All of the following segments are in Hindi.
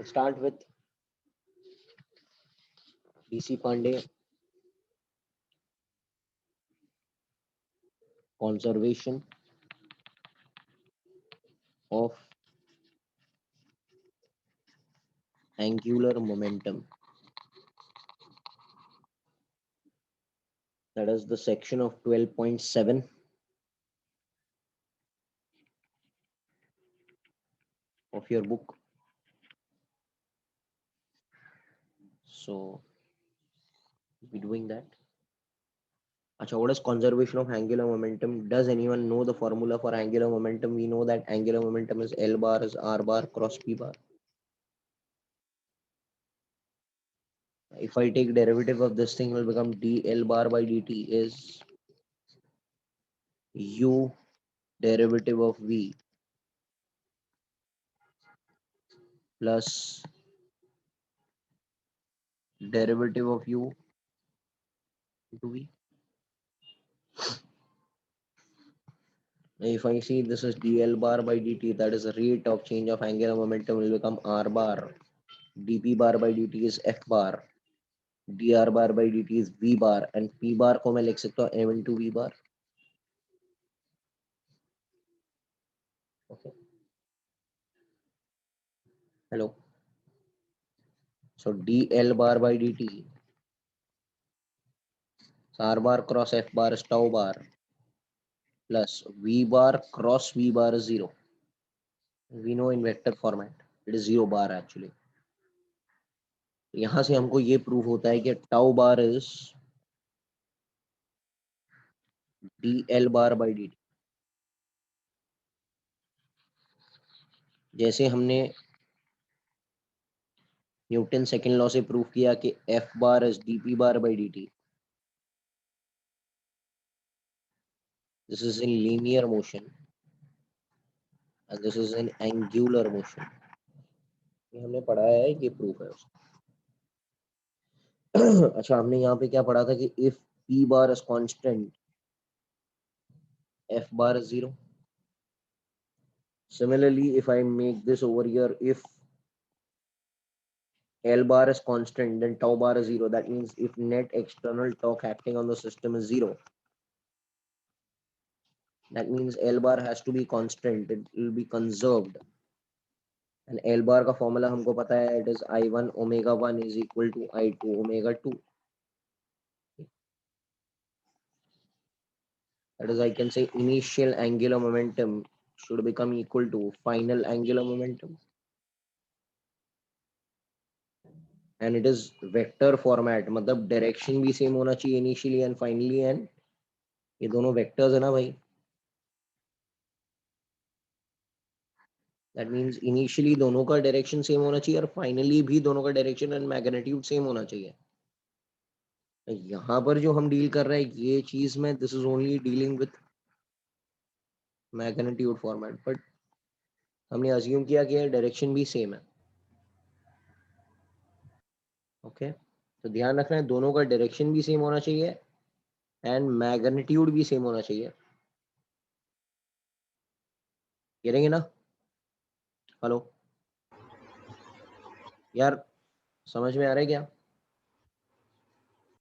Start with DC Pandey, conservation of angular momentum. That is the section of 12.7 of your book. So be doing that. Acha, what is conservation of angular momentum? Does anyone know the formula for angular momentum? We know that angular momentum is L bar is R bar cross P bar. If I take derivative of this thing, it will become dL bar by dt is U derivative of V plus derivative of U into V. If I see this is dL bar by dt, that is the rate of change of angular momentum will become R bar. dP bar by dt is F bar. dr bar by dt is V bar and P bar को मैं लिख सकता हूँ M into V bar. Okay. Hello. So dL bar by dt. So R bar cross F bar is tau bar plus V bar cross V bar is 0. We know in vector format it is 0 bar actually. यहाँ से हमको ये प्रूव होता है कि tau bar is dL bar by dt. जैसे हमने न्यूटन सेकेंड लॉ से प्रूव किया कि F bar is dP bar by dt. This is in linear motion and this is in angular motion. ये हमने पढ़ा है, ये प्रूफ है उसका. अच्छा, हमने यहाँ पे क्या पढ़ा था कि if P bar is constant, F bar is 0. Similarly, if I make this over here, if L bar is constant, then tau bar is 0. That means if net external torque acting on the system is 0, that means L bar has to be constant. It will be conserved. And L bar का formula हमको पता है, it is I1 omega 1 is equal to I2 omega 2. That is, I can say initial angular momentum should become equal to final angular momentum. And it is vector format, मतलब direction भी same होना चाहिए initially and finally, and ये दोनों vectors है ना भाई. That means initially दोनों का direction same होना चाहिए और finally भी दोनों का direction and magnitude same होना चाहिए. यहाँ पर जो हम डील कर रहे हैं ये चीज में this is only dealing with magnitude format, but हमने assume किया कि direction भी same है. Okay, तो ध्यान रखना है दोनों का direction भी same होना चाहिए and magnitude भी same होना चाहिए. करेंगे ना? हेलो यार, समझ में आ रहा है क्या?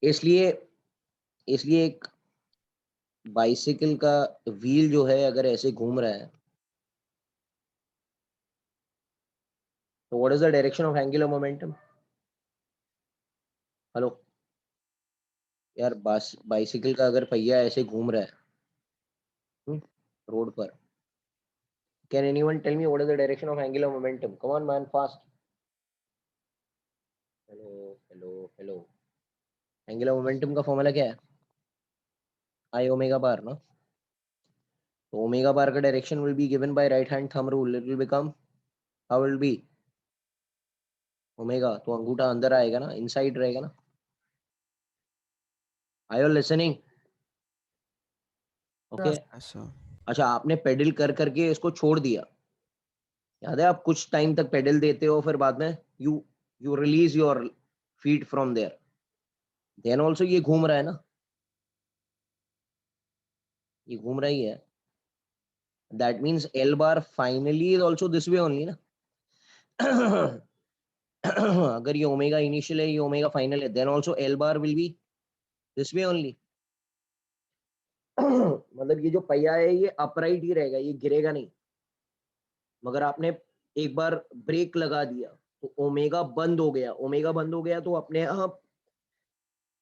इसलिए एक बाइसिकल का व्हील जो है अगर ऐसे घूम रहा है तो what is the direction of angular momentum? Hello यार, बाइसिकल का अगर पहिया ऐसे घूम रहा है रोड पर, can anyone tell me what is the direction of angular momentum? Come on man, fast. Hello hello hello. Angular momentum का फॉर्मूला क्या है? आई ओमेगा बार ना. तो ओमेगा बार का direction will be given by right hand thumb rule. It will become, how will be? Omega, तो अंगूठा अंदर आएगा ना, इनसाइड रहेगा ना. Are you listening? ओके. अच्छा, आपने पेडल कर करके इसको छोड़ दिया. याद है, आप कुछ टाइम तक पेडल देते हो, फिर बाद में you release your feet from there. Then also ये घूम रहा है ना, ये घूम रही है. That means L bar finally is also this way only ना. अगर ये ओमेगा इनिशियल है, ये ओमेगा फाइनल है, then also L bar will be this way only. मतलब ये जो पहिया है ये अपराइट ही रहेगा, ये गिरेगा नहीं. मगर आपने एक बार ब्रेक लगा दिया तो ओमेगा बंद हो गया. ओमेगा बंद हो गया तो अपने आप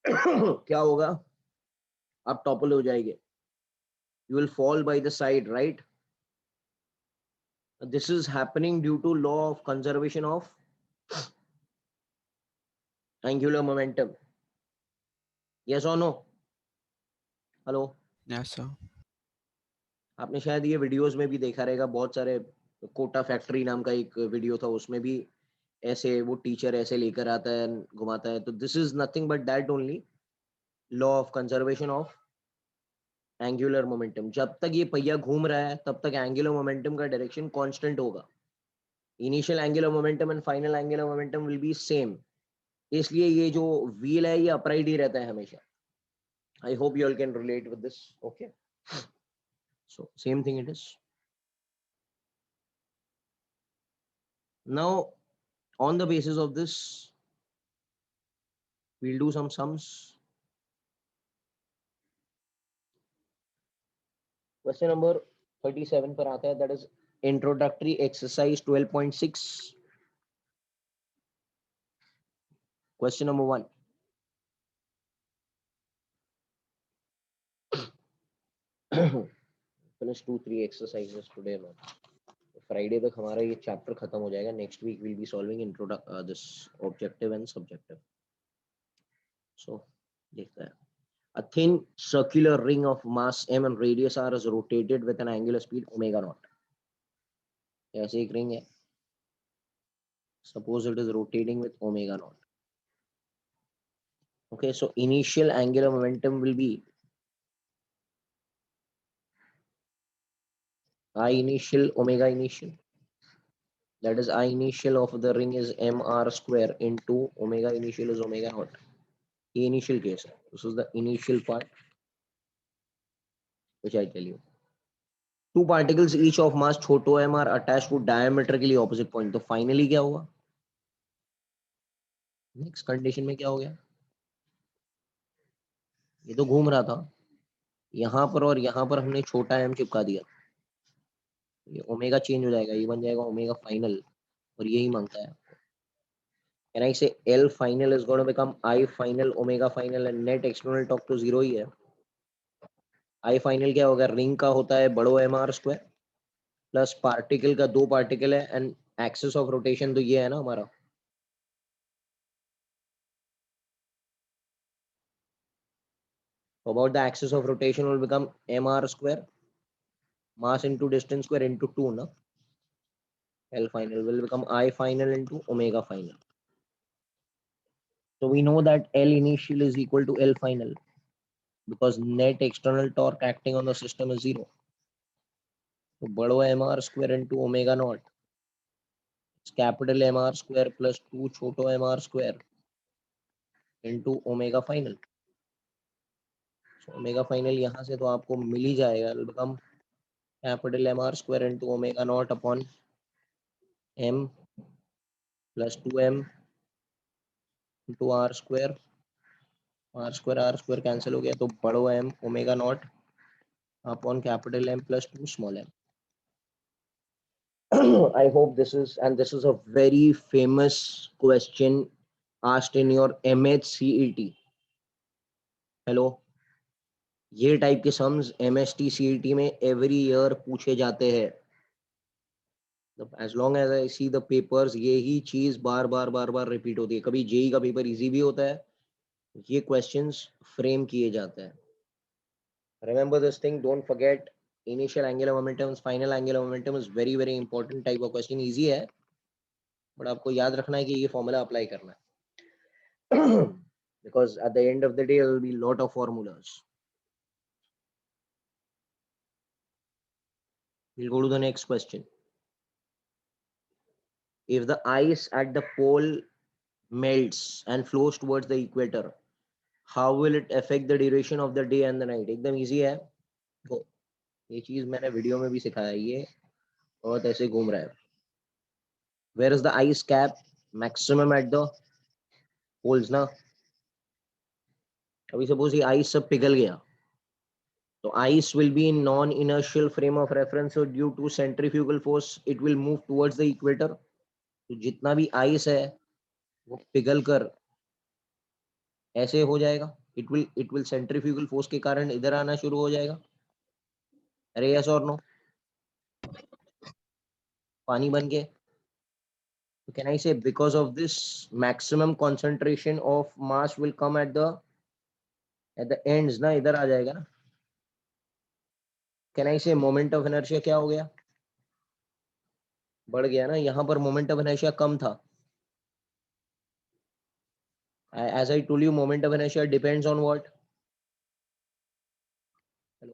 क्या होगा, आप टॉपल हो जाएंगे. You will fall by the side, right. This is happening due to law of conservation of angular momentum. Yes और नो? हेलो. Yes, sir. आपने शायद ये वीडियोस में भी देखा रहेगा, बहुत सारे. कोटा फैक्ट्री नाम का एक वीडियो था, उसमें भी ऐसे वो टीचर ऐसे लेकर आता है, घुमाता है. तो this is nothing but that only, law of conservation of angular momentum. जब तक ये पहिया घूम रहा है तब तक एंगुलर मोमेंटम का डायरेक्शन कांस्टेंट होगा. Initial angular momentum and final angular momentum will be same. इसलिए ये जो व्हील है ये अपराइट ही रहता है हमेशा. आई hope you all can relate with this. Okay, so same thing it is. Now on the basis of this, we'll do some sums. Question number 37 पर आता है, that is introductory exercise 12.6. Question number 1. Finish 2-3 exercises today now. Friday तक हमारा ये चैप्टर खत्म हो जाएगा. Next week we'll be solving this objective and subjective. So देखते हैं. A thin circular ring of mass m and radius r is rotated with an angular speed omega naught. ऐसे एक ring है. Suppose it is rotating with omega naught. Okay, so initial angular momentum will be I initial omega initial. That is I initial of the ring is mr square into omega initial is omega naught. The initial case. This is the initial part which I tell you. Two particles each of mass छोटो m are attached to diametrically opposite point. तो finally क्या हुआ? Next condition में क्या हो गया? ये तो घूम रहा था. यहाँ पर और यहाँ पर हमने छोटा m चिपका दिया. ये ओमेगा चेंज हो जाएगा, ये बन जाएगा ओमेगा फाइनल. और यही मांगता है. Can I say L final is going to become I final omega final and net external torque to zero ही है. I final क्या होगा? रिंग का होता है बड़ो M R square plus particle का, दो पार्टिकल है एंड एक्सिस ऑफ रोटेशन तो ये है ना हमारा. About the axis of rotation will become mr square mass into distance square into 2 ना. L final will become I final into omega final. So we know that L initial is equal to L final because net external torque acting on the system is zero. तो बड़ो M R square into omega nought, capital M R square plus 2 छोटो M R square into omega final. Omega final यहाँ से तो आपको मिल ही जाएगा. Become capital M R square into omega nought upon M plus 2m into R square cancel हो गया तो बड़ो M omega nought upon capital M plus 2 small M. I hope this is a very famous question asked in your MHCET. Hello. ये टाइप के सम्स MST CET में एवरी ईयर पूछे जाते हैं. As long as I see the papers यही चीज बार बार बार बार रिपीट होती है. कभी जेई का पेपर इजी भी होता है, ये क्वेश्चंस फ्रेम किए जाते हैं. Remember this thing, don't forget initial angular momentum, final angular momentum is very very important type of question. Easy है बट आपको याद रखना है कि ये फॉर्मूला अप्लाई करना है. because at the end of the day there will be lot of formulas. We'll go to the next question. If the ice at the pole melts and flows towards the equator, how will it affect the duration of the day and the night? एकदम easy है. Go. ये चीज मैंने वीडियो में भी सिखाया. ये बहुत ऐसे घूम रहा है. Where is the ice cap? Maximum at the poles ना। अभी सपोज ये आइस सब पिघल गया, तो ice will be in non-inertial frame of reference, so due to centrifugal force it will move towards the equator. तो जितना भी आइस है वो पिघल कर ऐसे हो जाएगा, इट विल सेंट्रीफ्यूगल फोर्स के कारण इधर आना शुरू हो जाएगा। अरे यस और नो, पानी बन के। तो कैन आई से because of this maximum concentration of mass will come at the ends ना, इधर आ जाएगा ना। कैन आई से मोमेंट ऑफ इनर्शिया क्या हो गया, बढ़ गया ना। यहाँ पर मोमेंट ऑफ इनर्शिया कम था। As I told you, moment of inertia depends on what? Hello.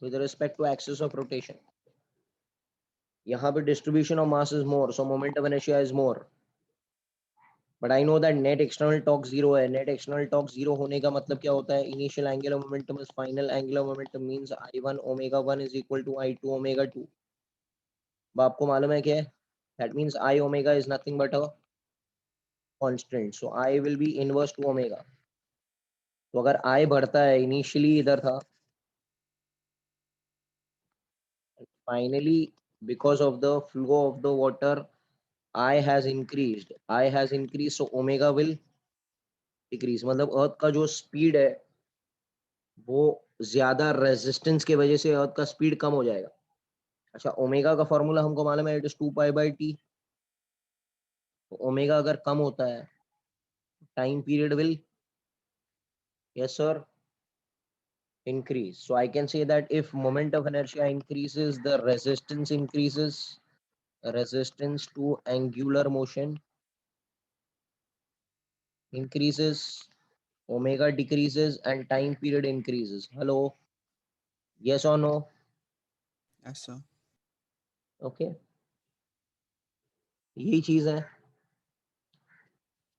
With respect to axis of rotation. यहाँ पे distribution of mass is more, so moment of inertia is more. But I know that net external torque zero है. Net external torque zero होने का मतलब क्या होता है? Initial angular momentum is final angular momentum means I1 omega 1 is equal to I2 omega 2. अब आपको मालूम है क्या है? That means I omega is nothing but a constant. So I will be inverse to omega. तो अगर I बढ़ता है, initially इधर था, finally because of the flow of the water I has increased, so omega will decrease. मतलब अर्थ का जो स्पीड है वो ज्यादा रेजिस्टेंस की वजह से अर्थ का स्पीड कम हो जाएगा। अच्छा, ओमेगा का फॉर्मूला हमको मालूम है, it is 2 pi by T. तो ओमेगा अगर कम होता है, time period will, yes sir, increase. So I can say that if moment of inertia increases, the resistance to angular motion increases, omega decreases and time period increases. Hello, yes or no? Yes, sir. Okay, यही चीज है,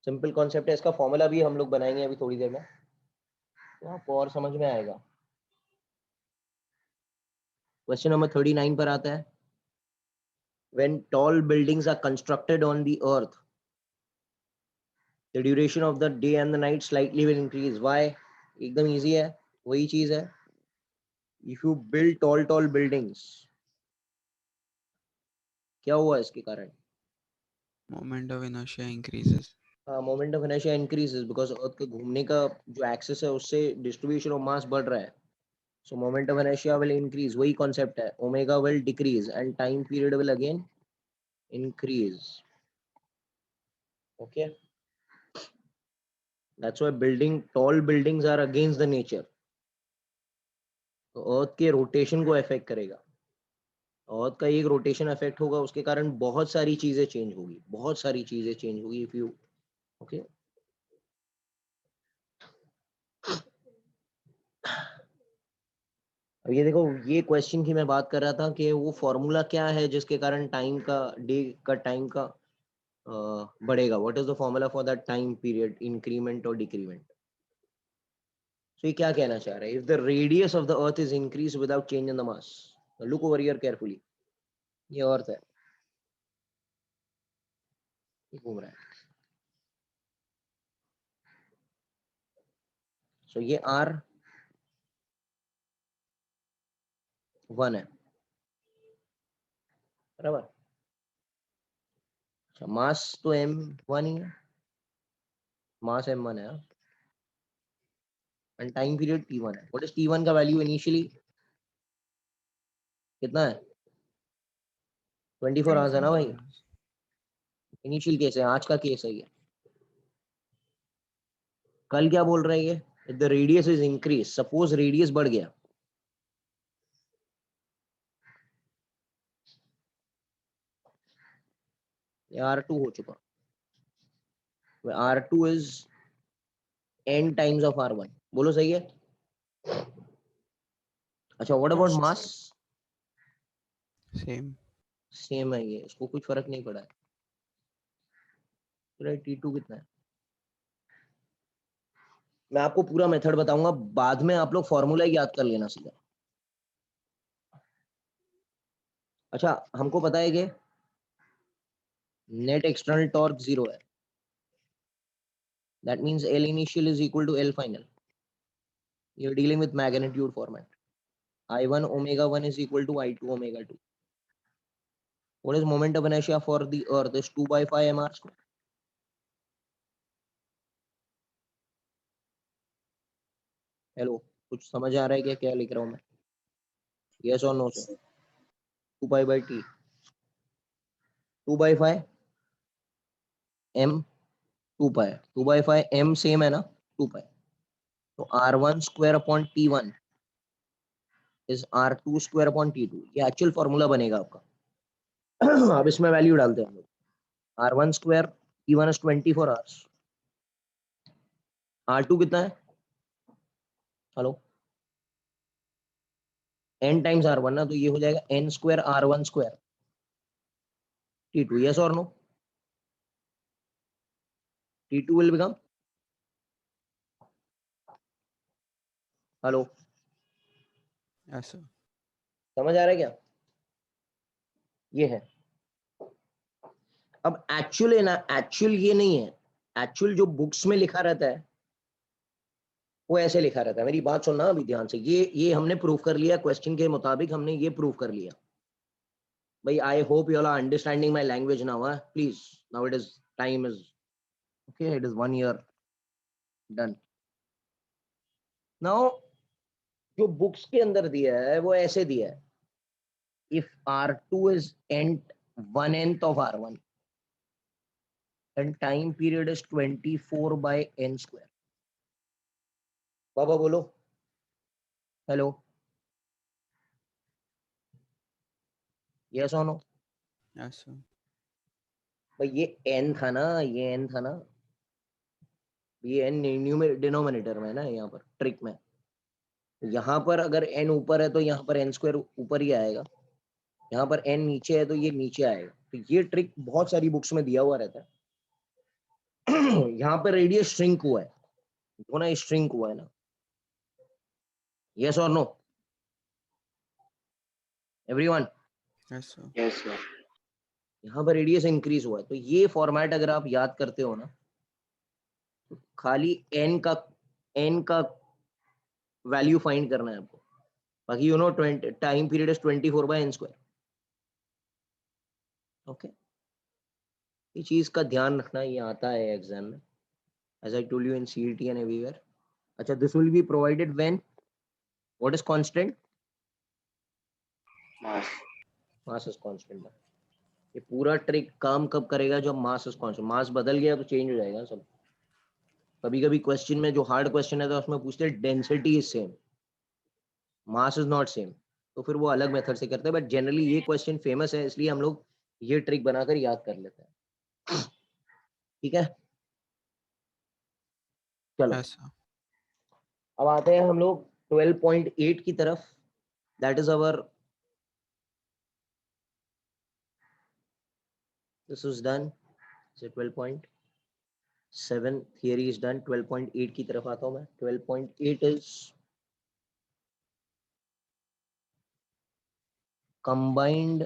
सिंपल कॉन्सेप्ट है। इसका फॉर्मूला भी हम लोग बनाएंगे अभी थोड़ी देर में, तो आपको और समझ में आएगा। क्वेश्चन नंबर 39 पर आता है, when tall buildings are constructed on the earth, the duration of the day and the night slightly will increase. Why? एकदम इजी है, वही चीज है। if you build tall buildings, क्या हुआ इसके कारण? Moment of inertia increases. Moment of inertia increases because अर्थ के घूमने का जो एक्सेस है उससे डिस्ट्रीब्यूशन ऑफ मास बढ़ रहा है। सो moment of inertia will increase, वही कॉन्सेप्ट है। Omega will decrease and time period will again increase. Okay, that's why tall buildings are against the nature. तो अर्थ के रोटेशन को अफेक्ट करेगा, अर्थ का एक रोटेशन अफेक्ट होगा, उसके कारण बहुत सारी चीजें चेंज होगी, बहुत सारी चीजें चेंज होगी इफ यू, ओके। अब ये देखो, ये क्वेश्चन की मैं बात कर रहा था कि वो फॉर्मूला क्या है जिसके कारण टाइम का, डे का टाइम का बढ़ेगा। What is the formula for that time period increment और डिक्रीमेंट? सो ये क्या कहना चाह रहा है? If the radius of the earth is increase without change in the mass, look over here carefully, ये अर्थ है, ये घूम रहा है। सो ये R1 है, बराबर। अच्छा, मास तो M1 ही है, मास M1 है, एंड टाइम पीरियड T1 है। व्हाट इज T1 का वैल्यू इनिशियली? कितना है? 24 आवर्स है ना 24 भाई, hours. इनिशियल केस है, आज का केस है ये। कल क्या बोल रहा है ये? If the radius is increase, suppose radius बढ़ गया, ये R2 हो चुका, R2 is n times of R1, बोलो सही है? अच्छा, what about Yes. Mass? Same. Same है ये, इसको कुछ फर्क नहीं पड़ा है। T2 कितना है? मैं आपको पूरा मेथड बताऊंगा, बाद में आप लोग फॉर्मूला याद कर लेना सीधा। अच्छा, हमको पता है कि नेट एक्सटर्नल टॉर्क 0 है, that means L initial is equal to L final. You're dealing with magnitude format. I1 omega 1 is equal to I2 omega 2. What is moment of inertia for the earth is 2 by 5 mr square. Hello, कुछ समझ आ रहा है क्या क्या लिख रहा हूँ मैं? यस और no sir? 2 pi by t, 2 by 5 m, 2 pi, 2 by 5 m same है ना, 2 पाई, तो r1 square upon t1 is r2 square upon t2। ये एक्चुअल फॉर्मूला बनेगा आपका। अब इसमें वैल्यू डालते हैं हम लोग। r1 square, t1 is 24 hours, r2 कितना है? हेलो, n टाइम्स r1 ना, तो ये हो जाएगा n square r1 square t2। Yes और no? t2 will become, hello, Yes, sir. समझ आ रहा है क्या? ये है। अब एक्चुअल है ना, एक्चुअल ये नहीं है, एक्चुअल जो बुक्स में लिखा रहता है वो ऐसे लिखा रहता है। मेरी बात सुनना अभी ध्यान से, ये हमने प्रूव कर लिया, क्वेश्चन के मुताबिक हमने ये प्रूव कर लिया भाई। I hope you are understanding my language now, please. Now it is, time is okay, it is 1 year done. Now जो बुक्स के अंदर दिया है वो ऐसे दिया है, if r2 is nth 1/n of r1 and time period is 24 by n square। बाबा बोलो, हेलो, यस और नो? Yes, sir. भाई ये n था ना, ये n था ना, ये n डिनोमिनेटर में है ना, यहाँ पर ट्रिक में। यहाँ पर अगर n ऊपर है तो यहाँ पर n स्क्वायर ऊपर ही आएगा, यहाँ पर n नीचे है तो ये नीचे आएगा। तो ये ट्रिक बहुत सारी बुक्स में दिया हुआ रहता है। यहाँ पर रेडियस श्रिंक हुआ है, देखो ना, श्रिंक हुआ है ना, यस और no everyone? Yes, sir. Yes sir. यहाँ पर रेडियस इंक्रीज हुआ है, तो ये फॉर्मेट अगर आप याद करते हो ना, तो खाली n का वैल्यू फाइंड करना है आपको। बाकी you know, 20 time period is 24 by n square. Okay, ये चीज का ध्यान रखना, ये आता है एग्जाम में, as I told you in CET and everywhere. अच्छा, this will be provided when what is constant? Mass. Mass is constant. ये पूरा ट्रिक काम कब करेगा? जब मास इज कांस्टेंट। मास बदल गया तो चेंज हो जाएगा सब। कभी कभी क्वेश्चन में जो हार्ड क्वेश्चन है तो उसमें पूछते हैं density is same, mass is not same, तो फिर वो अलग मेथड से करते हैं। बट जनरली ये क्वेश्चन फेमस है, इसलिए हम लोग ये ट्रिक बनाकर याद कर लेते हैं। ठीक है, चलो Yes, sir. अब आते हैं हम लोग 12.8 की तरफ। That is our, this is done. 12.7 theory is done. 12.8 की तरफ आता हूं मैं। 12.8 is combined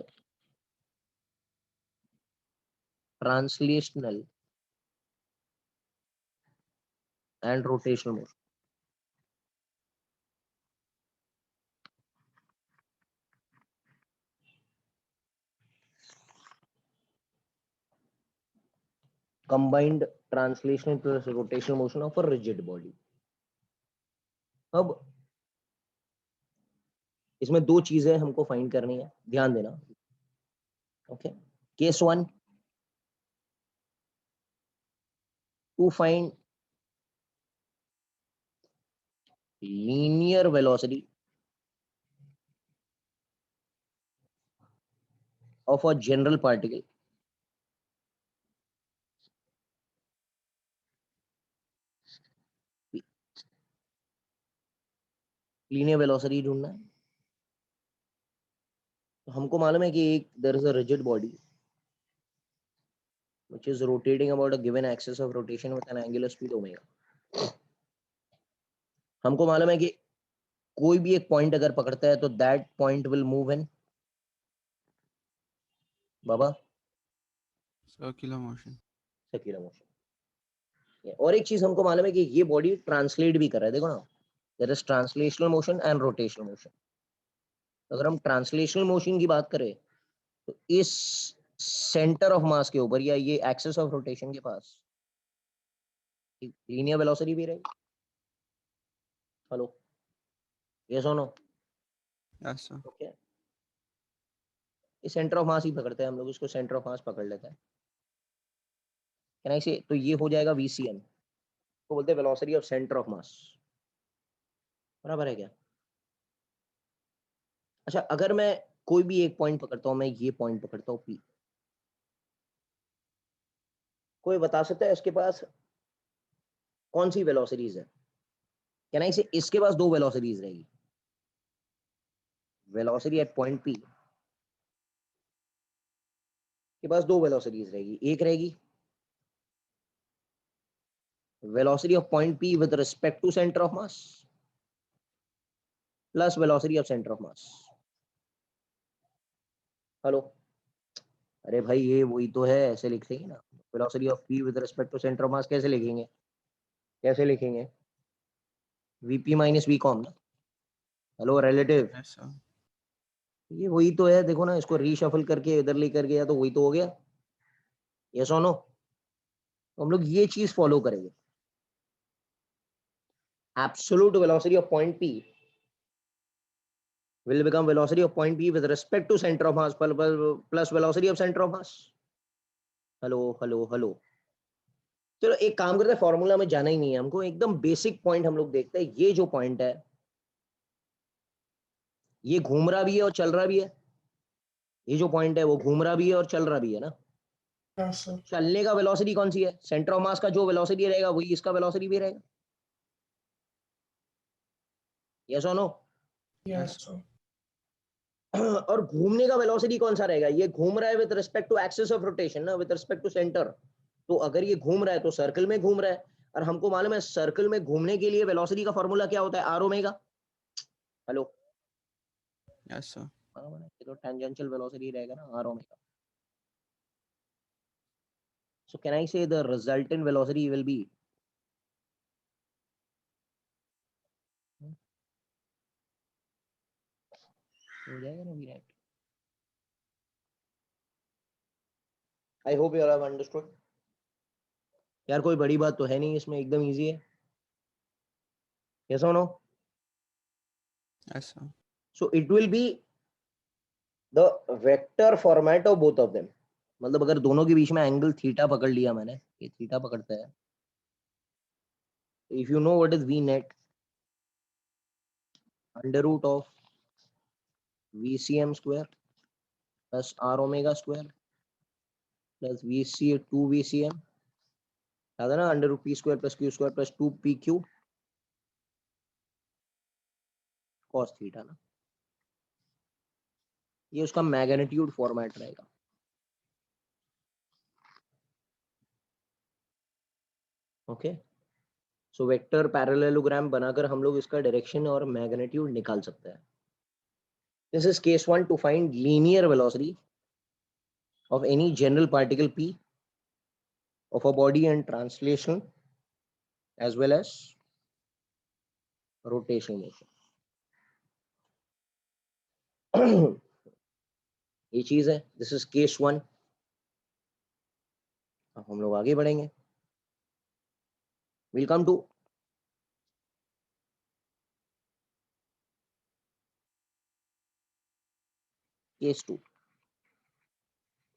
translational and rotational motion। combined translational plus rotational motion of a rigid body। अब इसमें दो चीजें हमको फाइंड करनी है, ध्यान देना। Okay, case 1, to find linear velocity of a general particle linear velocity ढूंढना है। तो हमको मालूम है कि एक there is a rigid body which is rotating about a given axis of rotation with an angular speed omega। हमको मालूम है कि कोई भी एक पॉइंट अगर पकड़ता है तो that point will move in Baba? Circular motion. Circular motion. और एक चीज हमको मालूम है कि ये बॉडी ट्रांसलेट भी कर रहा है, देखो ना, there is translational motion and rotational motion. अगर हम ट्रांसलेशनल मोशन की बात करें तो इस सेंटर ऑफ मास के ऊपर या ये एक्सिस ऑफ रोटेशन के पास लीनियर वेलोसिटी भी रहेगी। हेलो, यस और नो? Yes, sir. ओके, ये सेंटर ऑफ मास ही पकड़ते हैं हम लोग, इसको सेंटर ऑफ मास पकड़ लेते हैं। कैन आई से? तो ये हो जाएगा VCM, तो बोलते हैं वेलोसिटी ऑफ सेंटर ऑफ मास, बराबर है क्या? अच्छा, अगर मैं कोई भी एक पॉइंट पकड़ता हूँ, मैं ये पॉइंट पकड़ता हूँ P, कोई बता सकता है इसके पास कौन सी वेलोसिटीज है? कैन आई से? इसके पास दो वेलोसिटीज रहेगी, वेलोसिटी एट पॉइंट P के पास दो वेलोसिटीज रहेगी। एक रहेगी velocity of point P with respect to center of mass plus velocity of center of mass। Hello, अरे भाई ये वही तो है, ऐसे लिखेंगे ना, velocity of P with respect to center of mass कैसे लिखेंगे? कैसे लिखेंगे? VP minus VCOM ना। Hello relative, Yes, sir. ये वही तो है, देखो ना, इसको रीशफल करके इधर लेकर गया तो वही तो हो गया। यस और नो? तो हम लोग ये चीज फॉलो करेंगे, absolute velocity of point P will become velocity of point P with respect to center of mass plus velocity of center of mass। Hello hello hello. चलो एक काम करते हैं, फॉर्मूला में जाना ही नहीं है हमको, एकदम बेसिक पॉइंट हम लोग देखते हैं। ये जो पॉइंट है ये घूम रहा भी है और चल रहा भी है, ये जो पॉइंट है वो घूम रहा भी है और चल रहा भी है ना। Yes, sir. चलने का वेलोसिटी कौन सी है? सेंटर ऑफ मास का जो वेलोसिटी रहेगा वही इसका वेलोसिटी भी रहेगा। यस और नो? Yes, sir. और घूमने का वेलोसिटी कौन सा रहेगा? ये घूम रहा है with respect to axis of rotation ना, विद रिस्पेक्ट टू सेंटर। तो अगर ये घूम रहा है तो सर्कल में घूम रहा है, और हमको मालूम है सर्कल में घूमने के लिए वेलोसिटी का फॉर्मूला क्या होता है? R omega. Hello, Yes, sir. ये तो टेंजेंशियल वेलोसिटी रहेगा ना, R omega. So can I say the resultant velocity will be हो जाएगा ना भी, right? I hope you have understood. यार कोई बड़ी बात तो है नहीं इसमें, एकदम इजी है। यस और no? Yes, sir. So it will be the vector format of both of them. मतलब अगर दोनों के बीच में एंगल थीटा पकड़ लिया मैंने, ये थीटा पकड़ता है, if you know what is V net, under root of VCM square plus R omega square plus VC 2 VCM, याद है ना, under root P square plus Q square plus 2PQ cos theta ना। ये उसका मैग्नीट्यूड फॉर्मेट रहेगा। ओके, सो वेक्टर पैरेललोग्राम बनाकर हम लोग इसका डायरेक्शन और मैग्नीट्यूड निकाल सकते हैं। This is case 1 to find linear velocity of any general particle P of a body and translation as well as rotational motion। ये चीज है, दिस इज केस 1। अब हम लोग आगे बढ़ेंगे, विल कम टू केस 2।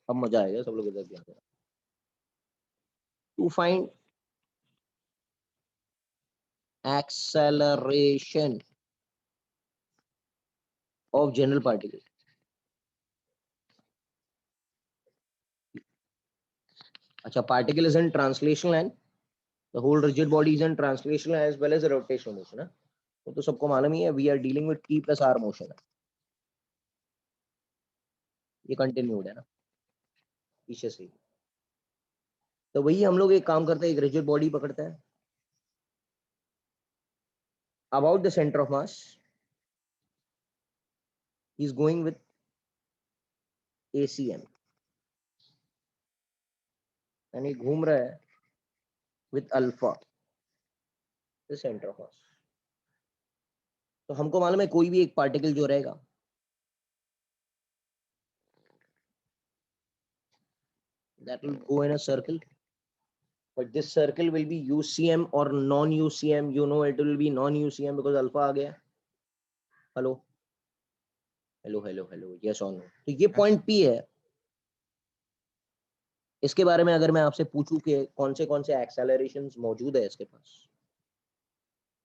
अब मजा आएगा, सब लोग इधर ध्यान देना। To find acceleration of general particle। अच्छा, particle is in translational and the whole rigid body is in translational as well as rotational motion है, तो सबको मालूम ही है, we are dealing with T plus R motion है, ये कंटिन्यूड है ना पीछे से। तो वही हम लोग एक काम करते हैं, एक रिजिड बॉडी पकड़ते हैं, about the centre of mass he is going with ACM। यानी घूम रहा है with alpha the centre of मास। तो हमको मालूम है कोई भी एक पार्टिकल जो रहेगा that will go in a circle, but this circle will be UCM or non UCM. You know it will be non UCM because alpha आ गया। Hello hello hello hello, yes और नो। तो ये Yes, पॉइंट sir. पी है। इसके बारे में अगर मैं आपसे पूछूं कि कौन से एक्सेलरेशंस मौजूद है इसके पास,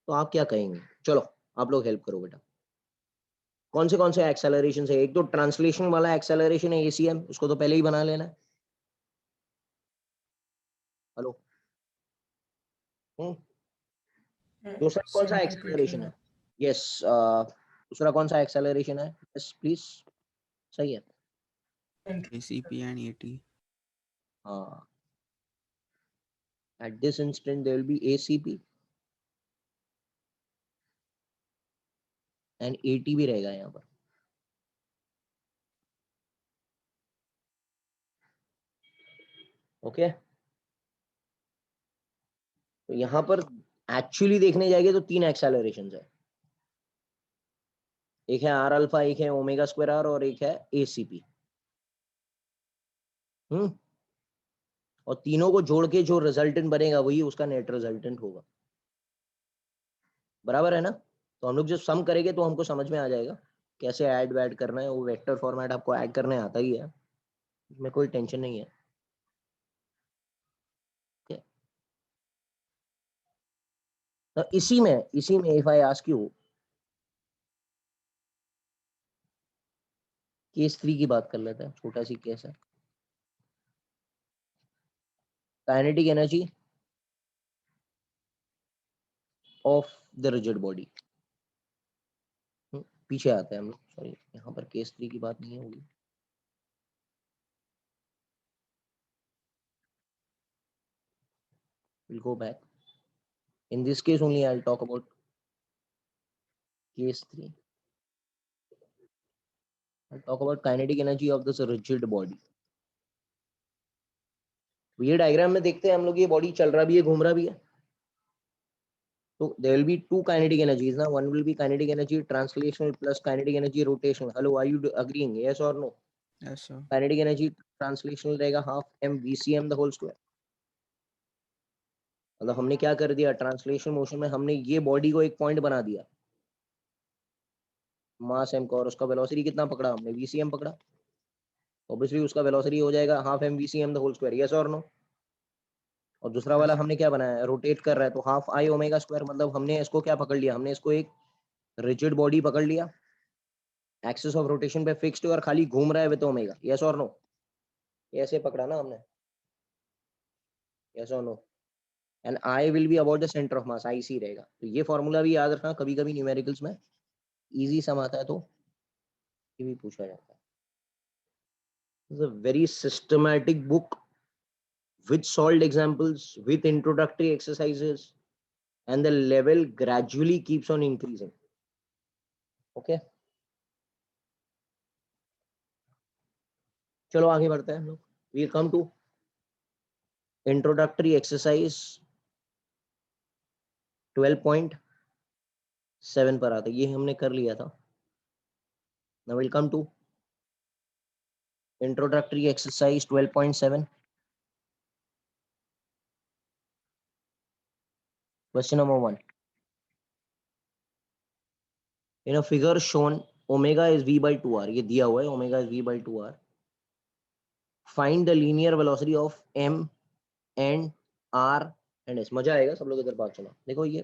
तो आप क्या कहेंगे? चलो आप लोग हेल्प करो बेटा। कौन से एक्सेलरेशन है? एक तो ट्रांसलेशन वाला एक्सेलरेशन है ACM, उसको तो पहले ही बना लेना है। हेलो। दूसरा कौन सा एक्सेलरेशन है? यस, दूसरा कौन सा एक्सेलरेशन है? यस प्लीज, सही है। ACP and AT. हाँ, at this instant there will be ACP and AT भी रहेगा यहाँ पर। ओके, तो यहाँ पर एक्चुअली देखने जाएंगे तो 3 एक्सेलरेशंस है। एक है आर अल्फा, एक है ओमेगा स्क्वायर आर, और एक है ACP। और तीनों को जोड़ के जो रिजल्टेंट बनेगा वही उसका नेट रिजल्टेंट होगा। बराबर है ना? तो हम लोग जब सम करेंगे तो हमको समझ में आ जाएगा कैसे ऐड वैड करना है। वो वेक्टर फॉर्मेट आपको ऐड करने आता ही है, इसमें कोई टेंशन नहीं है। Okay? तो इसी में if I ask you, case 3 की बात कर लेते हैं, छोटा सी केस है। Kinetic energy of the rigid body. पीछे आते हैं हम लोग, सॉरी यहाँ पर केस 3 की बात नहीं होगी। We'll go back. In this case only I'll talk about case 3. I'll talk about kinetic energy of this rigid body. ये डायग्राम में देखते हैं हम लोग, ये बॉडी चल रहा भी है, घूम रहा भी है। तो there will be 2 kinetic energies ना, one will be kinetic energy translational plus kinetic energy rotational. Hello, are you agreeing? Yes or no? Yes, sir. Kinetic energy translational रहेगा half mvcm the whole square। मतलब हमने क्या कर दिया, ट्रांसलेशन मोशन में हमने ये बॉडी को एक पॉइंट बना दिया, मास m को, और उसका वेलोसिटी कितना पकड़ा हमने, vcm पकड़ा। ऑब्वियसली उसका वेलोसिटी हो जाएगा half mvcm the whole square. Yes और नो? और दूसरा Yes, वाला sir. हमने क्या बनाया, रोटेट कर रहा है, तो हाफ आई ओमेगा स्क्वायर। मतलब हमने इसको क्या पकड़ लिया, हमने इसको एक रिजिड बॉडी पकड़ लिया, एक्सिस ऑफ रोटेशन पे फिक्स्ड और खाली घूम रहा है विद ओमेगा। यस और नो? ऐसे पकड़ा ना हमने। यस और no? And I will be about the centre of mass, IC रहेगा। तो ये फॉर्मूला भी याद रखना, कभी कभी न्यूमेरिकल्स में इजी सम आता है तो ये भी पूछा जाता है। It's a very systematic book with solved examples, with introductory exercises, and the level gradually keeps on increasing. Okay, चलो आगे बढ़ते हैं हम लोग। We'll come to introductory exercise 12.7 पर आते, ये हमने कर लिया था। Now we'll come to introductory exercise 12.7. Question number 1. In a figure shown, omega is v by 2r, ये दिया हुआ है omega is v by 2r. Find the linear velocity of m and r and s. मजा आएगा, सब लोग इधर बात सुनो। देखो ये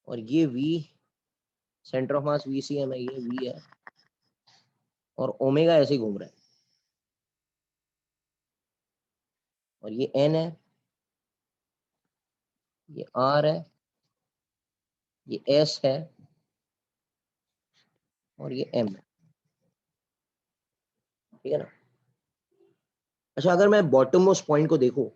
और ये v centre of mass VCM है, ये v है, और ओमेगा ऐसे ही घूम रहा है, और ये n है, ये r है, ये s है, और ये m है। ठीक है ना? अच्छा, अगर मैं बॉटम मोस्ट पॉइंट को देखूं,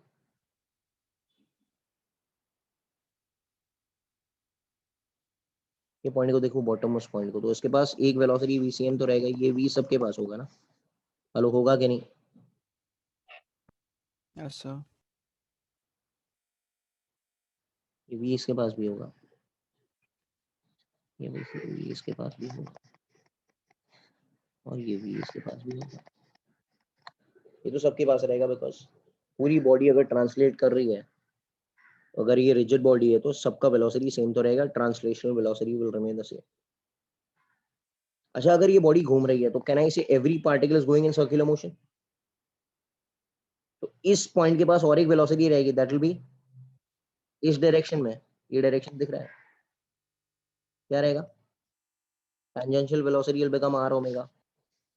ये पॉइंट को देखूं, बॉटम मोस्ट पॉइंट को, तो इसके पास एक वेलोसिटी VCM तो रहेगा, ये v सबके पास होगा ना। हेलो, होगा कि नहीं? Yes, sir. ये v इसके पास भी होगा, ये v इसके पास भी होगा, और ये v इसके पास भी होगा। ये तो सबके पास रहेगा, बिकॉज पूरी बॉडी अगर ट्रांसलेट कर रही है, अगर ये रिजिड बॉडी है तो सबका वेलोसिटी सेम तो रहेगा, translational velocity will remain the same. अच्छा, अगर ये बॉडी घूम रही है तो कैन आई से every particle is going in circular motion? तो इस पॉइंट के पास और एक वेलोसिटी रहेगी, दैट विल बी इस डायरेक्शन में। ये डायरेक्शन दिख रहा है, क्या रहेगा? Tangential velocity will become r omega,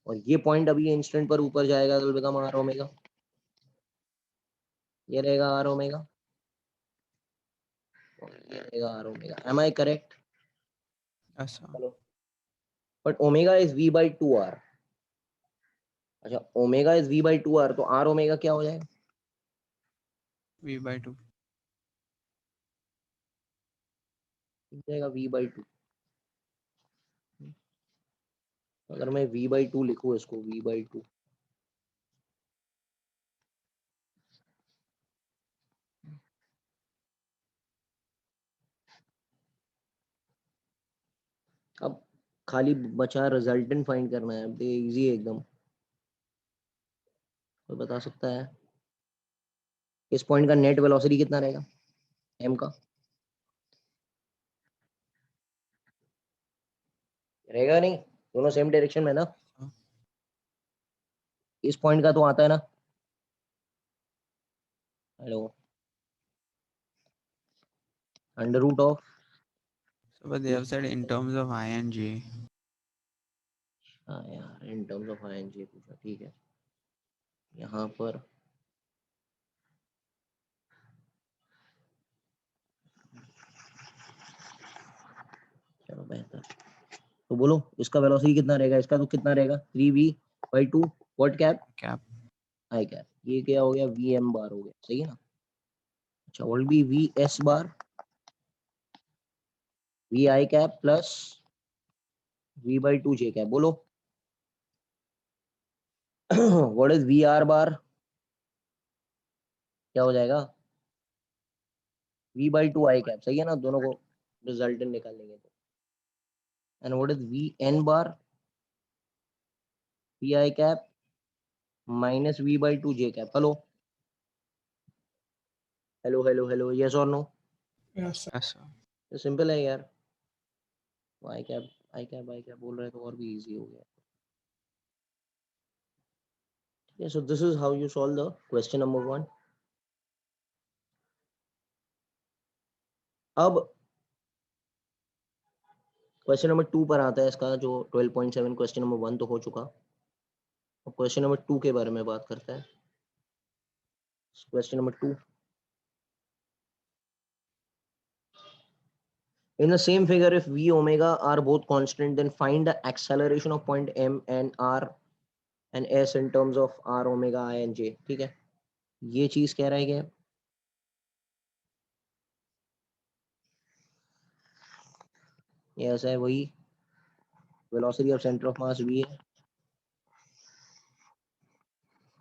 और ये पॉइंट अभी इंस्टेंट पर ऊपर जाएगा तो विल बिकम r ओमेगा, ये रहेगा r ओमेगा, और ये रहेगा r omega. Am I correct? Yes, sir. चलो, but omega is v by 2r। अच्छा, omega is v by 2r, तो r ओमेगा क्या हो जाएगा? V by 2. हो जाएगा v by 2। अगर मैं v by 2 लिखूँ इसको, v by 2, अब खाली बचा रिजल्टेंट फाइंड करना है। अब ये इजी है एकदम, कोई बता सकता है इस पॉइंट का नेट वेलोसिटी कितना रहेगा m का? रहेगा नहीं, दोनों सेम डायरेक्शन में ना। Huh? इस पॉइंट का तो आता है ना। Hello, under root of, So, but they have said in terms of I and J. हाँ यार, in terms of I and J पूछा, ठीक है। यहाँ पर चलो बेहतर, तो बोलो इसका वेलोसिटी कितना रहेगा? इसका तो कितना रहेगा? 3v/2 what cap? Cap. I cap. ये क्या हो गया? वी एम बार हो गया, सही है ना? अच्छा, will be V S bar V I cap plus v/2 j कैप। बोलो what is V R bar? क्या हो जाएगा? v/2 आई कैप, सही है ना? दोनों को रिजल्टेंट निकालेंगे तो। And what is V N bar? V I cap minus v/2 j कैप। Hello hello hello hello, yes और no? Yes, sir. Yes, sir. तो सिंपल है यार, I cap I cap I cap बोल रहे हैं तो और भी इजी हो गया। ठीक है, so this is how you solve the question number 1। अब क्वेश्चन नंबर 2 पर आता है इसका, जो 12.7 क्वेश्चन नंबर 1 तो हो चुका। अब क्वेश्चन नंबर 2 के बारे में बात करते हैं। Question number 2, in the same figure if v omega are both constant then find the acceleration of point m and r and s in terms of r omega I and j। ठीक है, ये चीज कह रहा है कि ये ऐसा है, वही velocity of centre of mass v है,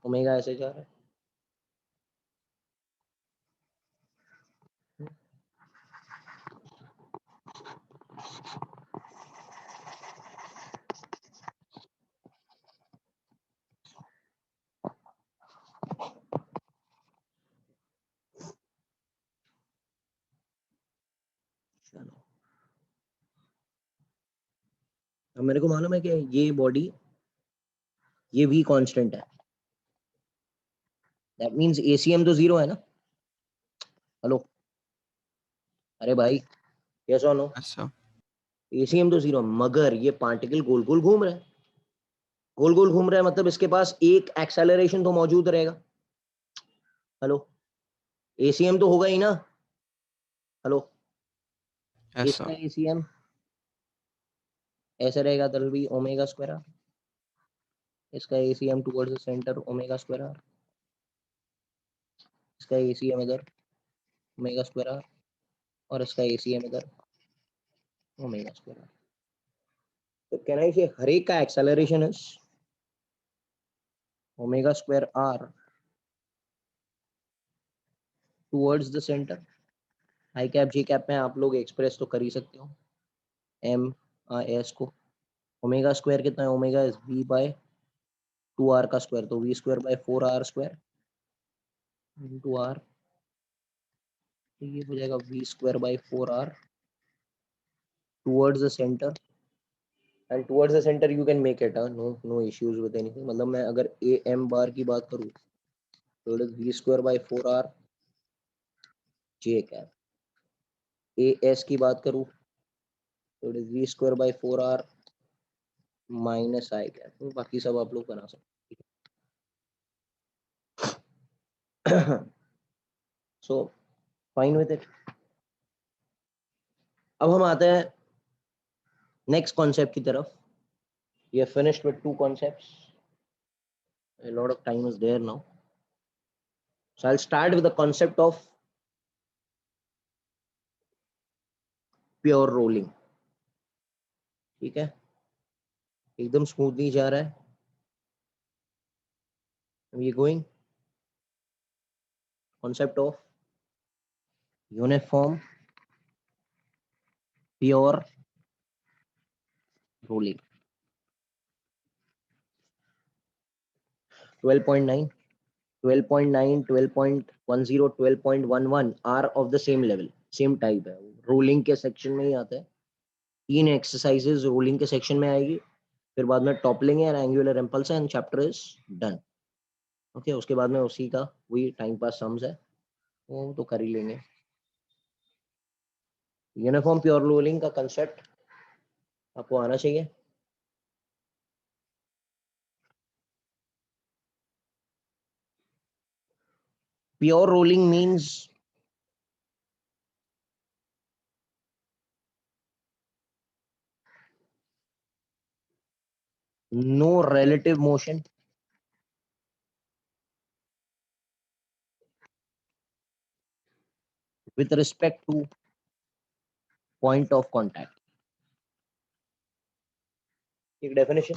ओमेगा ऐसे जा रहा है। चलो, अब मेरे को मालूम है कि ये बॉडी, ये v कांस्टेंट है, दैट मींस ACM तो जीरो है ना। हेलो, अरे भाई, यस और नो? Yes, sir. ACM तो जीरो, मगर ये पार्टिकल गोल गोल घूम रहा है। गोल गोल घूम रहा है मतलब इसके पास एक एक्सेलरेशन तो मौजूद रहेगा। हेलो, ACM तो होगा ही ना। हेलो, Yes, इसका sir. ACM ऐसे रहेगा, that will be omega square R. इसका ACM towards the centre omega square R, इसका ACM इधर ओमेगा स्क्वायर आर, और इसका ACM इधर ओमेगा स्क्वायर आर। तो कहना है कि हर एक का acceleration is omega square R towards the centre. I cap J cap में आप लोग एक्सप्रेस तो कर ही सकते हो एम एस को। ओमेगा स्क्वायर कितना है, omega is we bye 2r का स्क्वायर, तो V square by 4r square into R, तो ये हो जाएगा V square by 4r towards the centre. And towards the centre you can make it no issues with anything. मतलब मैं अगर ए एम बार की बात करूँ तो it is V square by 4r J cap. A S की बात करूँ तो it is V square by 4r minus I cap. तो बाकी सब आप लोग बना सकते हैं। So fine with it. अब हम आते हैं नेक्स्ट कॉन्सेप्ट की तरफ। We have finished with 2 concepts. A lot of time is there now. So I'll start with the concept of pure rolling. ठीक है, एकदम स्मूथली जा रहा है। We are going concept of uniform pure rolling. 12.9, 12.9, 12.10, 12.11 are of the same level, same type है। रोलिंग के सेक्शन में ही आता है। 3 एक्सरसाइजेज रोलिंग के सेक्शन में आएगी, फिर बाद में toppling and angular impulse and chapter is done. Okay, उसके बाद में उसी का वही टाइम पास सम्स है, वो तो कर ही लेंगे। यूनिफॉर्म प्योर रोलिंग का कंसेप्ट आपको आना चाहिए। Pure rolling means no relative motion with respect to point of contact। एक डेफिनेशन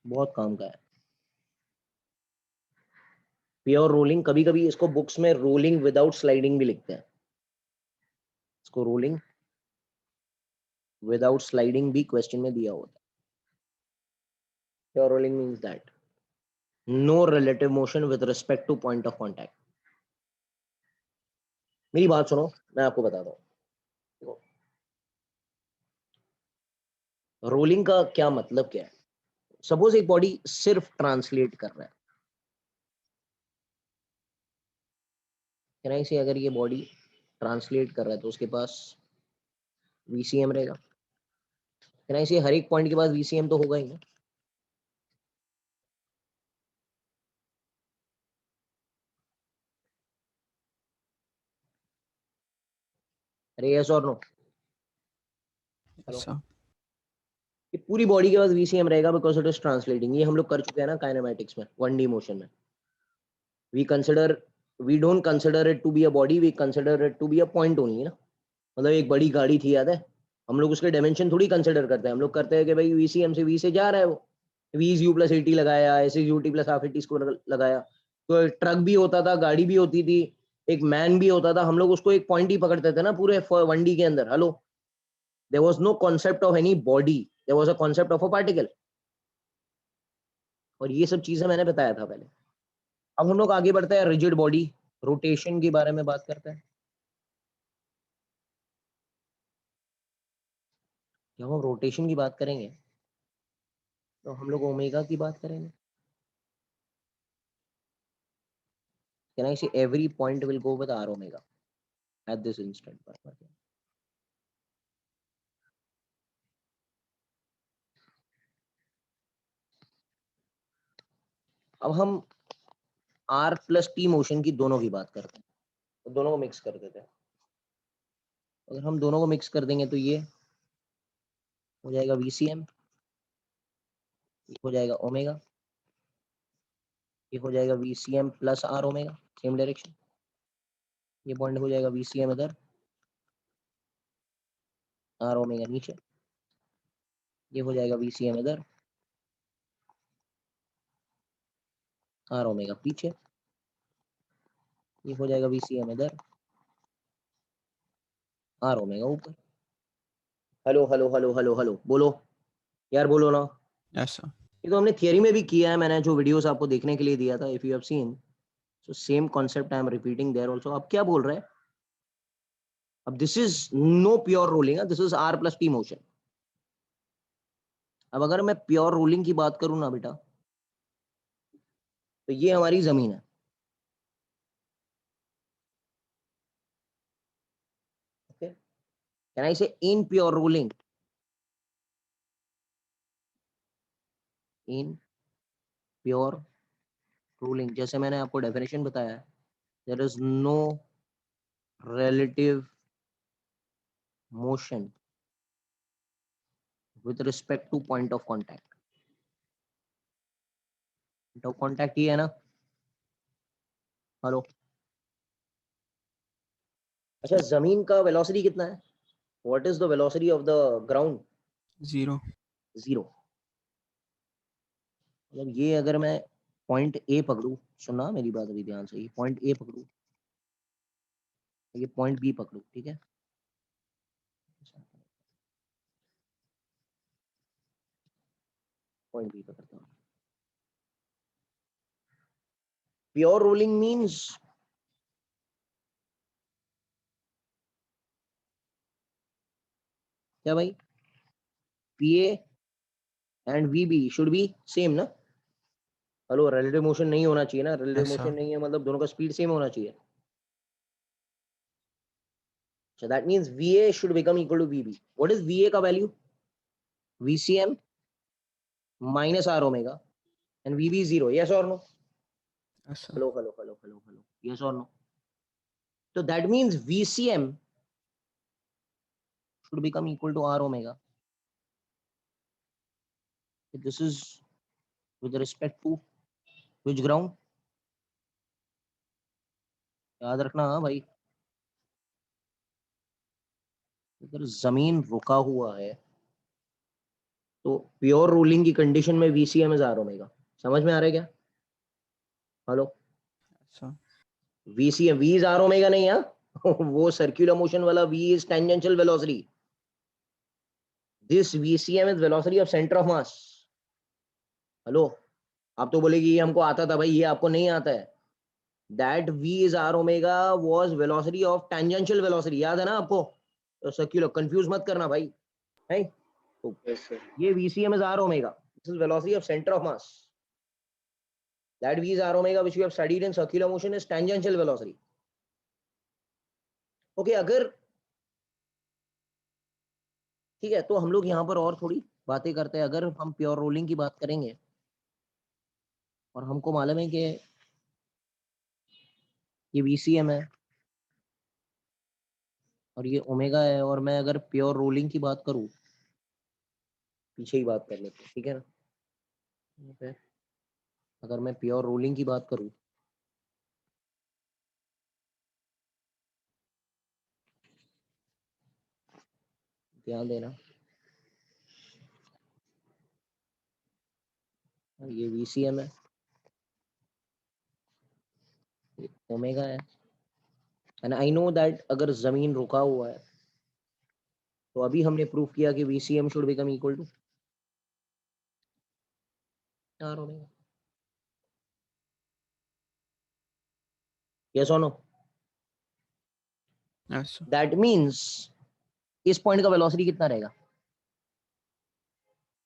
बहुत काम का है। प्योर रोलिंग, कभी कभी इसको बुक्स में रोलिंग विदाउट स्लाइडिंग भी लिखते हैं। इसको रोलिंग विदाउट स्लाइडिंग भी क्वेश्चन में दिया होता है। Pure rolling means that no relative motion with respect to point of contact। मेरी बात सुनो, मैं आपको बताता हूँ रोलिंग का क्या मतलब क्या है। सपोज एक बॉडी सिर्फ ट्रांसलेट कर रहा है, कहना से अगर ये बॉडी ट्रांसलेट कर रहा है तो उसके पास वीसीएम रहेगा। कहना से हर एक पॉइंट के पास वीसीएम तो होगा ही ना। अरे यस और नो, Yes, sir. ये पूरी बॉडी के पास वीसीएम रहेगा बिकॉज इट इज ट्रांसलेटिंग। ये हम लोग कर चुके हैं ना काइनेमैटिक्स में, 1D मोशन में। We don't consider it to be a body, we consider it to be a point only ना। मतलब एक बड़ी गाड़ी थी, याद है, हम लोग उसके डायमेंशन थोड़ी कंसिडर करते हैं। हम लोग करते हैं कि भाई वीसीएम से वी से जा रहा है वो, वी इज यू प्लस 80 लगाया, ऐसे U T plus half 80 square लगाया। तो ट्रक भी होता था, गाड़ी भी होती थी, एक मैन भी होता था, हम लोग उसको एक पॉइंट ही पकड़ते थे ना पूरे 1D के अंदर। Hello, there was no concept of any body, there was a concept of a particle. और ये सब चीजें मैंने बताया था पहले। अब हम लोग आगे बढ़ते हैं, रिजिड बॉडी रोटेशन के बारे में बात करते हैं। जब हम रोटेशन की बात करेंगे तो हम लोग ओमेगा की बात करेंगे। Can I say every point will go with r omega at this instant? अब हम r प्लस टी मोशन की दोनों की बात करते हैं, तो दोनों को मिक्स कर देते हैं। अगर हम दोनों को मिक्स कर देंगे तो ये हो जाएगा VCM, ये हो जाएगा ओमेगा, ये हो जाएगा VCM plus r omega, same direction. ये पॉइंट हो जाएगा VCM इधर, r ओमेगा नीचे, ये हो जाएगा VCM इधर, आर ओमेगा पीछे, ये हो जाएगा VCM इधर, आर ओमेगा ऊपर। Hello hello hello hello hello, बोलो यार, बोलो ना। Yes, sir. ये तो हमने थियरी में भी किया है, मैंने जो वीडियोस आपको देखने के लिए दिया था, if you have seen, so same concept I am repeating there also. अब क्या बोल रहे हैं, अब this is no pure rolling, this is R plus P motion. अब अगर मैं प्योर रोलिंग की बात करूं ना बेटा, तो ये हमारी जमीन है, okay. Can I say in pure rolling, in pure rolling, जैसे मैंने आपको डेफिनेशन बताया, there is no relative motion with respect to point of contact। point of contact ही है ना, हेलो। अच्छा, जमीन का वेलोसिटी कितना है, what is the velocity of the ground? 0. 0। मतलब ये अगर मैं पॉइंट ए पकड़ू, सुनना मेरी बात अभी ध्यान से, ये पॉइंट ए पकड़ू, ये पॉइंट बी पकड़ू, ठीक है, पॉइंट बी पकड़ता हूँ। प्योर रोलिंग मींस क्या भाई, PA and VB should be same ना। हेलो, रिलेटिव मोशन नहीं होना चाहिए ना, रिलेटिव Yes, मोशन sir. नहीं है मतलब दोनों का स्पीड सेम होना चाहिए। So that means VA should become equal to VB. What is VA का value? VCM minus R omega and VB is 0. Yes or no? Yes, sir. Hello, hello, hello, hello, hello. Yes or no? So that means VCM should become equal to R omega. This is with respect to which ground? याद रखना हाँ भाई, अगर जमीन रुका हुआ है तो प्योर रूलिंग की कंडीशन में VCM इज R omega। समझ में आ रहा है क्या? Hello, Yes, sir. VCM V is R omega नहीं है वो सर्कुलर मोशन वाला V is tangential velocity। This VCM is velocity of center of mass। Hello, आप तो बोलेगी ये हमको आता था भाई, ये आपको नहीं आता है। That V is R omega was velocity of tangential velocity, याद है ना आपको? तो सर्कुलर कंफ्यूज मत करना भाई, है तो Yes, sir. ये VCM is R omega, this is velocity of center of mass। That V is R omega which we have studied in circular motion is tangential velocity। Okay, अगर ठीक है तो हम लोग यहाँ पर और थोड़ी बातें करते हैं। अगर हम प्योर रोलिंग की बात करेंगे और हमको मालूम है कि ये VCM है और ये ओमेगा है, और मैं अगर प्योर रोलिंग की बात करूं, पीछे ही बात कर लेते हैं, ठीक है ना। Okay। अगर मैं प्योर रोलिंग की बात करूं, ध्यान देना, ये VCM है, ये ओमेगा है, एंड आई नो दैट अगर जमीन रुका हुआ है तो अभी हमने प्रूफ किया कि VCM should become equal to R omega. Yes और no? Yes, sir. That means इस पॉइंट का वेलोसिटी कितना रहेगा?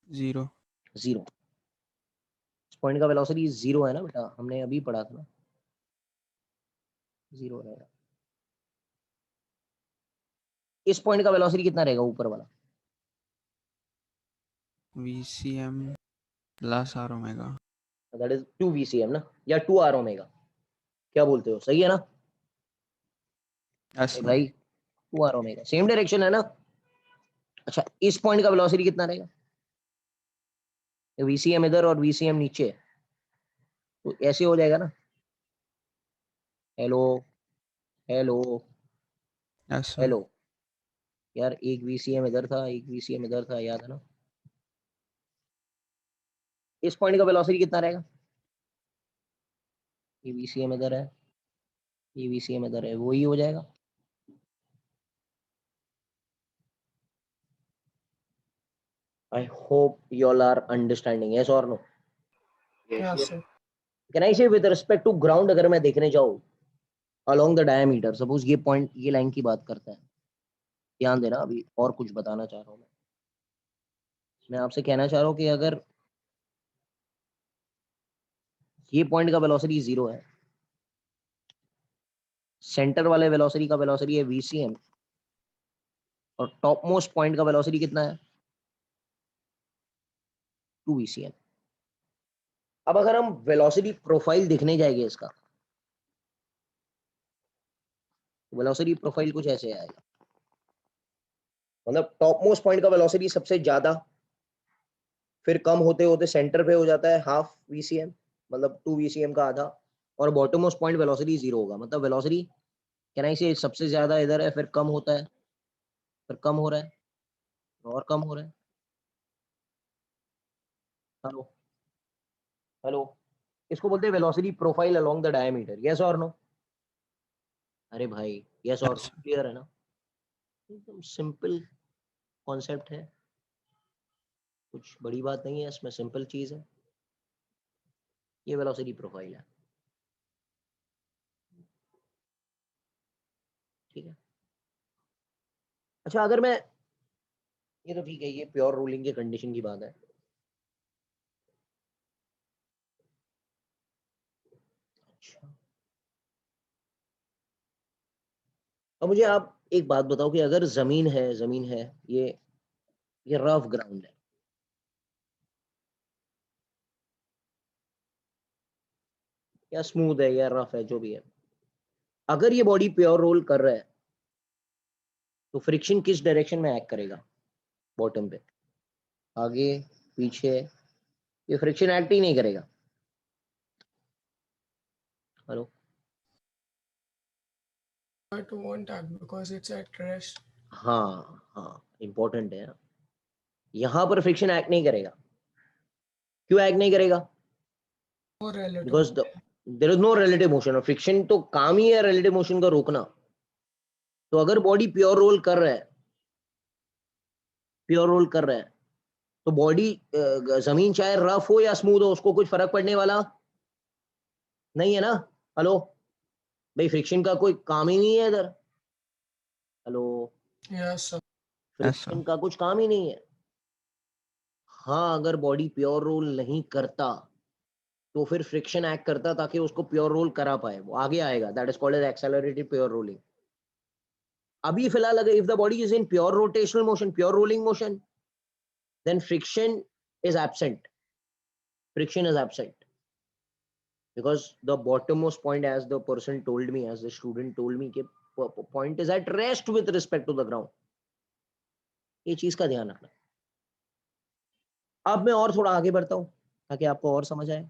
0. 0। इस पॉइंट का वेलोसिटी 0 है ना बेटा, हमने अभी पढ़ा था ना, 0 रहेगा। इस पॉइंट का वेलोसिटी कितना रहेगा ऊपर वाला? VCM plus R omega. That is 2 VCM ना, या 2 R ओमेगा, क्या बोलते हो, सही है ना? Yes, ए sir. भाई, 2 R ओमेगा सेम डायरेक्शन है ना। अच्छा, इस पॉइंट का वेलोसिटी कितना रहेगा? VCM इधर और VCM नीचे, तो ऐसे हो जाएगा ना। Hello hello Yes, sir. Hello, यार एक VCM इधर था, एक VCM इधर था, याद है ना। इस पॉइंट का वेलोसिटी कितना रहेगा? ये VCM इधर है, ये VCM इधर है, वही हो जाएगा। I hope you all are understanding. Yes or no? Yeah, sir. Can I say with respect to ground, अगर मैं देखने जाऊँ along the diameter, suppose ये point, ये लाइन की बात करता है, ध्यान देना, अभी और कुछ बताना चाह रहा हूँ मैं आपसे कहना चाह रहा हूँ कि अगर ये पॉइंट का वेलोसिटी 0 है, सेंटर वाले वेलोसिटी का वेलोसिटी है VCM, और टॉप मोस्ट पॉइंट का वेलोसिटी कितना है 2 VCM। अब अगर हम वेलोसिटी प्रोफाइल देखने जाएंगे इसका, वेलोसिटी प्रोफाइल कुछ ऐसे आएगा, मतलब टॉप मोस्ट पॉइंट का वेलोसिटी सबसे ज्यादा, फिर कम होते होते सेंटर पे हो जाता है हाफ VCM, मतलब 2 VCM का आधा, और बॉटम मोस्ट पॉइंट वेलोसिटी 0 होगा। मतलब वेलोसिटी कैन आई से सबसे ज्यादा इधर है, फिर कम होता है, फिर कम हो रहा है, और कम हो रहा है। हेलो हेलो, इसको बोलते हैं velocity profile along the diameter. Yes और नो? अरे भाई यस और Yes. क्लियर है ना? एकदम सिंपल कॉन्सेप्ट है, कुछ बड़ी बात नहीं है इसमें, सिंपल चीज है। ये वेलोसिटी प्रोफाइल है, ठीक है। अच्छा अगर मैं, ये तो ठीक है, ये प्योर रूलिंग के कंडीशन की बात है। अच्छा, अब मुझे आप एक बात बताओ कि अगर जमीन है, जमीन है, ये रफ ग्राउंड है, या स्मूथ है या रफ है, जो भी है, अगर ये बॉडी प्योर रोल कर रहा है तो फ्रिक्शन किस डायरेक्शन में एक्ट करेगा बॉटम पे? आगे, पीछे? ये फ्रिक्शन एक्ट ही नहीं करेगा। Hello? But won't act because it's at rest. हाँ हाँ, इंपॉर्टेंट है। यहां पर फ्रिक्शन एक्ट नहीं करेगा। क्यों एक्ट नहीं करेगा? More relative. Because there is no relative motion, और फ्रिक्शन तो काम ही है रिलेटिव मोशन का रोकना। तो अगर बॉडी प्योर रोल कर रहा है, प्योर रोल कर रहा है, तो बॉडी, जमीन चाहे रफ हो या स्मूथ हो, उसको कुछ फर्क पड़ने वाला नहीं है ना। हेलो भाई, फ्रिक्शन का कोई काम ही नहीं है इधर। Hello, Yes, sir. Yes, sir. Friction का कुछ काम ही नहीं है। हाँ, अगर बॉडी प्योर रोल नहीं करता तो फिर फ्रिक्शन एक्ट करता ताकि उसको प्योर रोल करा पाए, वो आगे आएगा। That is called as accelerated pure rolling. अभी फिलहाल अगर if the body is in pure rotational motion, pure rolling motion, then friction is absent. Friction is absent because the bottommost point, as the person told me, as the student told me, कि point is at rest with respect to the ground. ये चीज का ध्यान रखना। अब मैं और थोड़ा आगे बढ़ता हूँ ताकि आपको और समझ आए।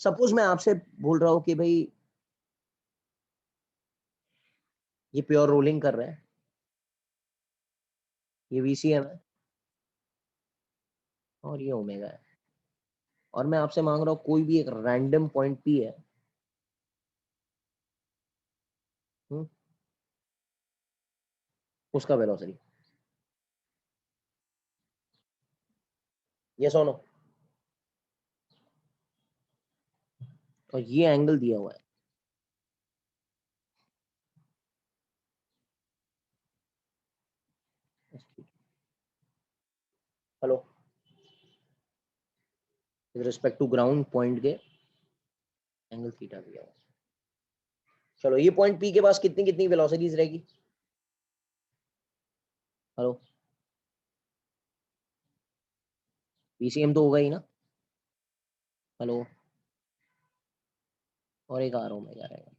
सपोज मैं आपसे बोल रहा हूँ कि भाई ये प्योर रोलिंग कर रहा है, ये VCM है, और ये ओमेगा है, और मैं आपसे मांग रहा हूँ कोई भी एक रैंडम पॉइंट P है, उसका वेलोसिटी। यस और नो? और ये एंगल दिया हुआ है, hello, with respect to ground point के एंगल थीटा दिया हुआ है। चलो, ये पॉइंट P के पास कितनी कितनी वेलोसिटीज रहेगी? हेलो, VCM तो होगा ही ना। हेलो, और एक आर ओमेगा रहेगा।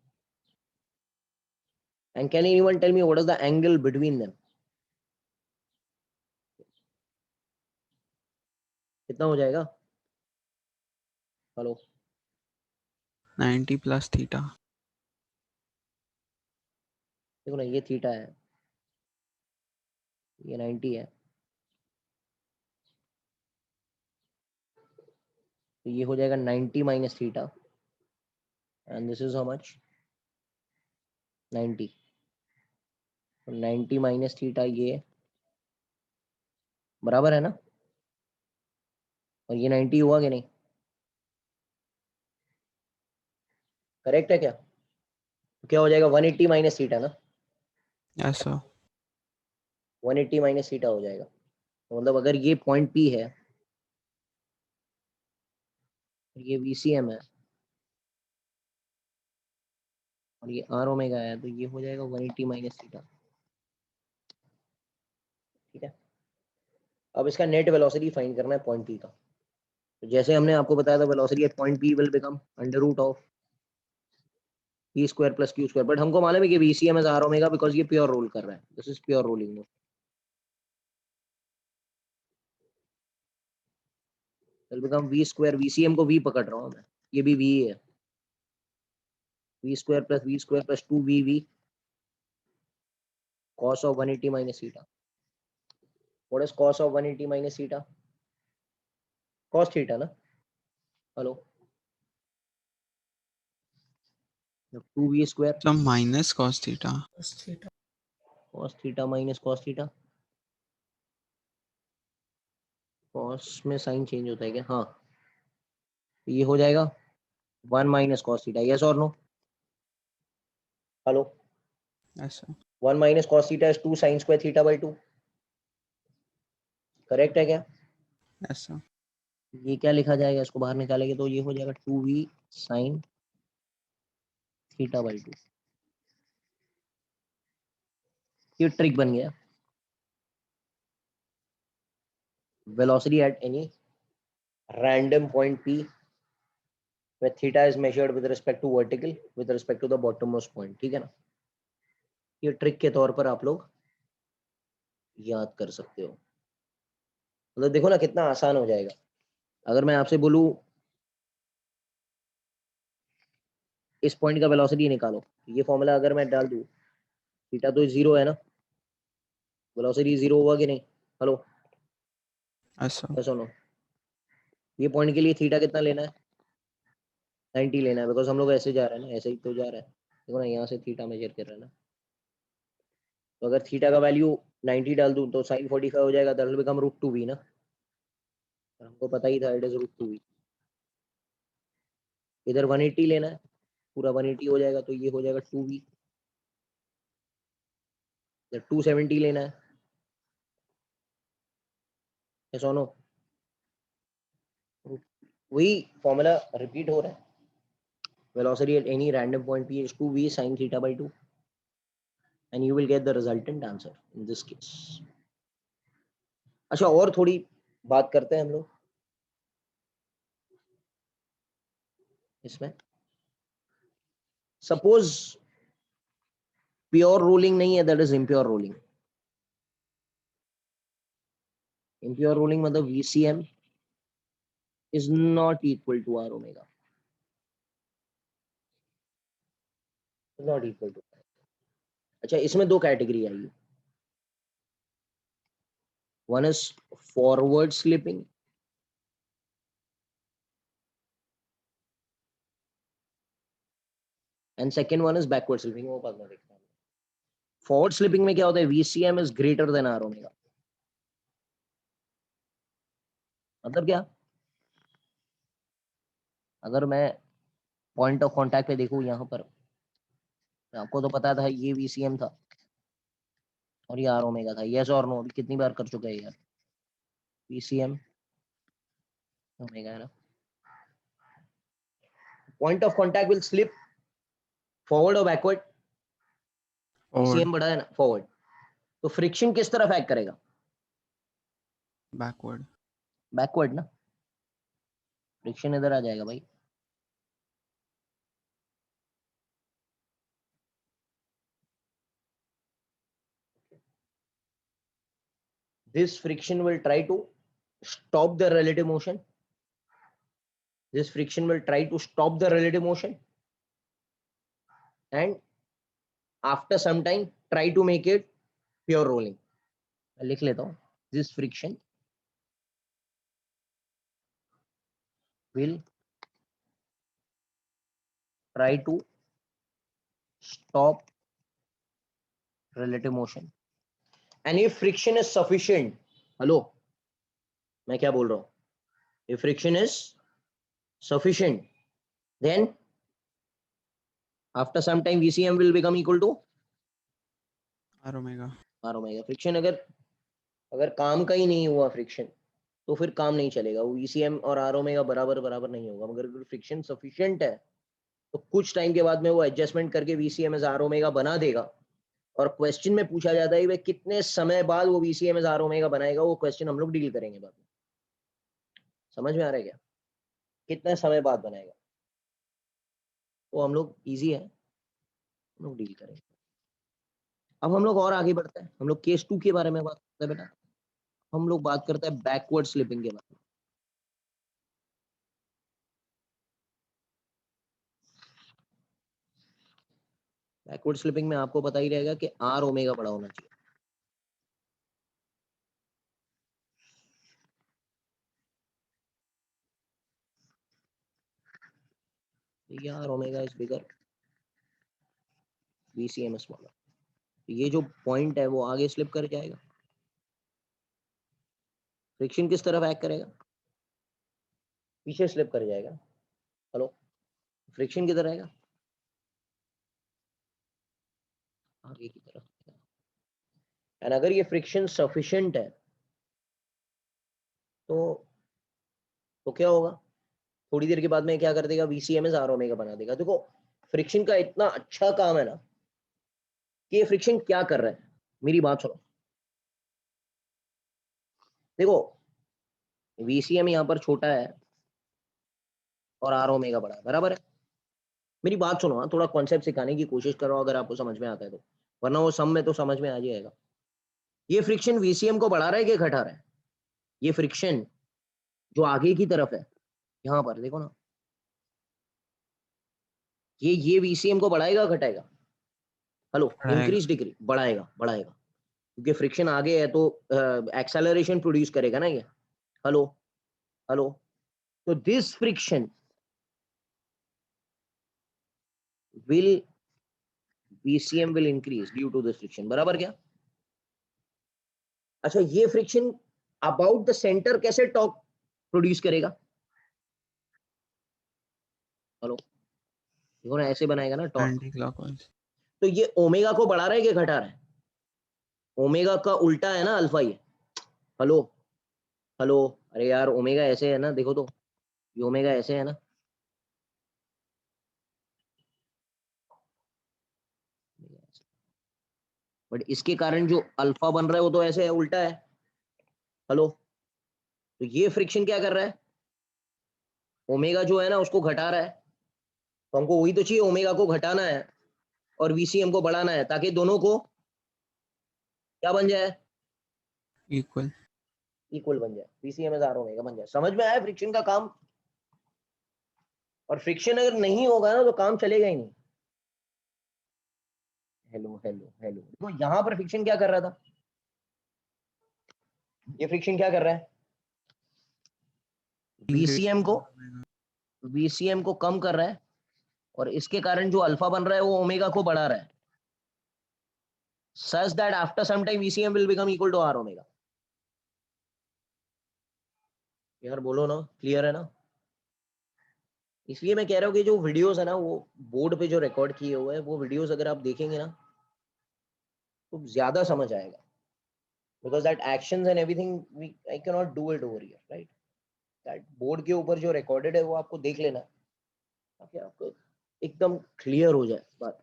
And can anyone tell me what is the angle between them? कितना हो जाएगा? Hello, 90 plus theta. देखो ना, ये थीटा है, ये 90 है, तो ये हो जाएगा 90 minus theta and this is how much 90. तो 90 माइनस थीटा ये बराबर है ना, और ये 90 हुआ कि नहीं, करेक्ट है क्या? तो क्या हो जाएगा 180 माइनस थीटा ना, Yes, sir. 180 माइनस थीटा हो जाएगा. तो मतलब अगर ये पॉइंट पी है, ये VCM है और ये R ओमेगा है, तो ये हो जाएगा 180 माइनस थीटा. ठीक है, अब इसका नेट वेलोसिटी फाइंड करना है पॉइंट पी का. तो जैसे हमने आपको बताया था velocity at point P will become under root of P square plus Q square, but हमको मालूम है कि VCM is R omega because ये प्योर रोल कर रहा है. This is pure rolling. Will become V square, VCM को V पकड़ रहा हूँ मैं, ये भी V है, V square plus 2VV cos of 180 minus theta. What is cos of 180 minus theta? Cos theta ना, hello, 2V square So minus cos theta. Cos theta. cos theta minus cos theta. cos में साइन चेंज होता है क्या? हाँ, तो ये हो जाएगा 1 माइनस cos theta. यस और no? Hello, Yes, sir. 1 minus cos theta is 2 sin square theta by 2. Correct है क्या? Yes, sir. ये क्या लिखा जाएगा, इसको बाहर निकालेंगे तो ये हो जाएगा 2V sin theta by 2. ये ट्रिक बन गया. Velocity at any random point P where theta is measured with respect to vertical with respect to the bottommost point. ठीक है ना, ये ट्रिक के तौर पर आप लोग याद कर सकते हो. मतलब देखो ना कितना आसान हो जाएगा. अगर मैं आपसे बोलूं इस पॉइंट का वेलोसिटी निकालो, ये फॉर्मूला अगर मैं डाल दूं, थीटा तो जीरो है ना, वेलोसिटी जीरो हुआ कि नहीं? Hello, Yes, sir. ऐसा नो, ये पॉइंट के लिए थीटा कितना लेना है? 90 लेना है, बिकॉज हम लोग ऐसे जा रहे हैं ना, ऐसे ही तो जा रहा है. देखो ना, यहाँ से थीटा मेजर कर रहे हैं ना, तो अगर थीटा का वैल्यू 90 डाल दूं तो sin 45 हो जाएगा, दैट विल बिकम √2v ना. हमको पता ही था इट इज √2v. इधर 180 लेना है, पूरा 180 हो जाएगा, तो ये हो जाएगा 2v. इधर 270 लेना है, ऐसा नो, वही फॉर्मूला रिपीट हो रहा है. Velocity at any random point p is 2v sin theta by 2 and you will get the resultant answer in this case. अच्छा, और थोड़ी बात करते हैं हम लोग इसमें. सपोज प्योर रोलिंग नहीं है, that is impure rolling. Impure rolling मतलब VCM is not equal to R omega, not equal to. अच्छा, इसमें दो कैटेगरी आई. One is forward slipping and second one is backward slipping. वो बाद में देखते हैं. फॉरवर्ड स्लिपिंग में क्या होता है, VCM is greater than R omega. मतलब क्या, अगर मैं पॉइंट ऑफ कांटेक्ट पे देखूं यहाँ पर, आपको तो पता था ये VCM था और ये R ओमेगा था. यस और नो? कितनी बार कर चुका है यार, VCM ओमेगा है ना. Point of contact will slip forward और बैकवर्ड. Forward. VCM बड़ा है ना, फॉरवर्ड. तो फ्रिक्शन किस तरफ एक्ट करेगा? Backward. बैकवर्ड ना. फ्रिक्शन इधर आ जाएगा भाई. This friction will try to stop the relative motion. This friction will try to stop the relative motion and after some time try to make it pure rolling. मैं लिख लेता हूँ. This friction will try to stop relative motion and if friction is sufficient, hello मैं क्या बोल रहा हूं, if friction is sufficient then after some time VCM will become equal to R omega. R omega. Friction अगर काम का ही नहीं हुआ फ्रिक्शन तो फिर काम नहीं चलेगा, वो VCM और R ओमेगा बराबर बराबर नहीं होगा। मगर अगर फ्रिक्शन सफिशिएंट है तो कुछ टाइम के बाद में वो एडजस्टमेंट करके VCM R ओमेगा बना देगा। और क्वेश्चन में पूछा जाता है भाई कितने समय बाद वो VCM R ओमेगा बनाएगा, वो क्वेश्चन हम लोग डील करेंगे बाद में। समझ में आ रहा है क्या, कितने समय बाद बनाएगा, वो हम लोग इजी है, हम लोग डील करेंगे। अब हम लोग और आगे बढ़ते हैं, हम लोग केस 2 के बारे में बात करते हैं बेटा। हम लोग बात करते हैं बैकवर्ड स्लिपिंग के बारे में। बैकवर्ड स्लिपिंग में आपको पता ही रहेगा कि R ओमेगा बड़ा होना चाहिए। R omega is bigger, VCM smaller. ये जो पॉइंट है वो आगे स्लिप कर जाएगा। फ्रिक्शन किस तरफ एक्ट करेगा, पीछे स्लिप कर जाएगा। हेलो, फ्रिक्शन किधर आएगा, आगे की तरफ। एंड अगर ये फ्रिक्शन सफिशिएंट है तो क्या होगा, थोड़ी देर के बाद में क्या कर देगा, VCM R ओमेगा बना देगा। देखो फ्रिक्शन का इतना अच्छा काम है ना कि ये फ्रिक्शन क्या कर रहा है, मेरी बात सुनो। देखो VCM यहाँ पर छोटा है और R ओमेगा बड़ा है, बराबर है। मेरी बात सुनो, हाँ थोड़ा कॉन्सेप्ट सिखाने की कोशिश करो अगर आपको समझ में आता है तो, वरना वो सम में तो समझ में आ जाएगा। ये फ्रिक्शन VCM को बढ़ा रहा है कि घटा रहा है, ये फ्रिक्शन जो आगे की तरफ है यहाँ पर देखो ना, ये VCM को बढ़ाएगा घटाएगा, हेलो इंक्रीज डिक्रीज, बढ़ाएगा बढ़ाएगा, क्योंकि फ्रिक्शन आगे है तो एक्सेलरेशन प्रोड्यूस करेगा ना ये। हेलो हेलो, तो this friction will VCM will increase due to this friction, बराबर क्या। अच्छा ये फ्रिक्शन अबाउट द सेंटर कैसे टॉर्क प्रोड्यूस करेगा, हेलो देखो ना ऐसे बनाएगा ना टॉर्क। Anti clockwise. तो ये ओमेगा को बढ़ा रहा है कि घटा रहा है, ओमेगा का उल्टा है ना अल्फा ये। हेलो हेलो, अरे यार ओमेगा ऐसे है ना, देखो तो ये ओमेगा ऐसे है ना, बट इसके कारण जो अल्फा बन रहा है वो तो ऐसे है, उल्टा है। हेलो, तो ये फ्रिक्शन क्या कर रहा है, ओमेगा जो है ना उसको घटा रहा है। तो हमको वही तो चाहिए, ओमेगा को घटाना है और VCM को बढ़ाना है ताकि दोनों को क्या बन जाए, इक्वल। इक्वल बन जाए, VCM R ओमेगा बन जाए। समझ में आया फ्रिक्शन का काम। और फ्रिक्शन अगर नहीं होगा ना तो काम चलेगा ही नहीं। हेलो हेलो हेलो, देखो यहां पर फ्रिक्शन क्या कर रहा था, ये फ्रिक्शन क्या कर रहा है, VCM को कम कर रहा है और इसके कारण जो अल्फा बन रहा है वो ओमेगा को बढ़ा रहा है, such that after some time VCM will become equal to R omega. यार बोलो ना, क्लियर है ना। इसलिए मैं कह रहा हूँ कि जो वीडियोस है ना वो बोर्ड पे जो रिकॉर्ड किए हुए हैं वो वीडियोस अगर आप देखेंगे ना तो ज्यादा समझ आएगा, because that actions and everything I can not do it over here, right. That board के ऊपर जो रिकॉर्डेड है वो आपको देख लेना ताकि आपको एकदम क्लियर हो जाए बात।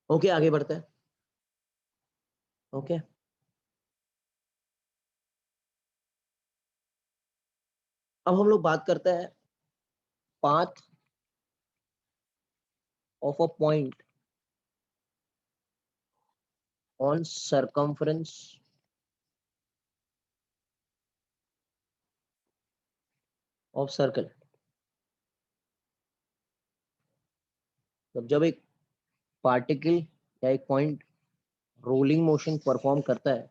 ओके आगे बढ़ते हैं। ओके अब हम लोग बात करते हैं path of a point on circumference of circle. जब एक पार्टिकल या एक पॉइंट रोलिंग मोशन परफॉर्म करता है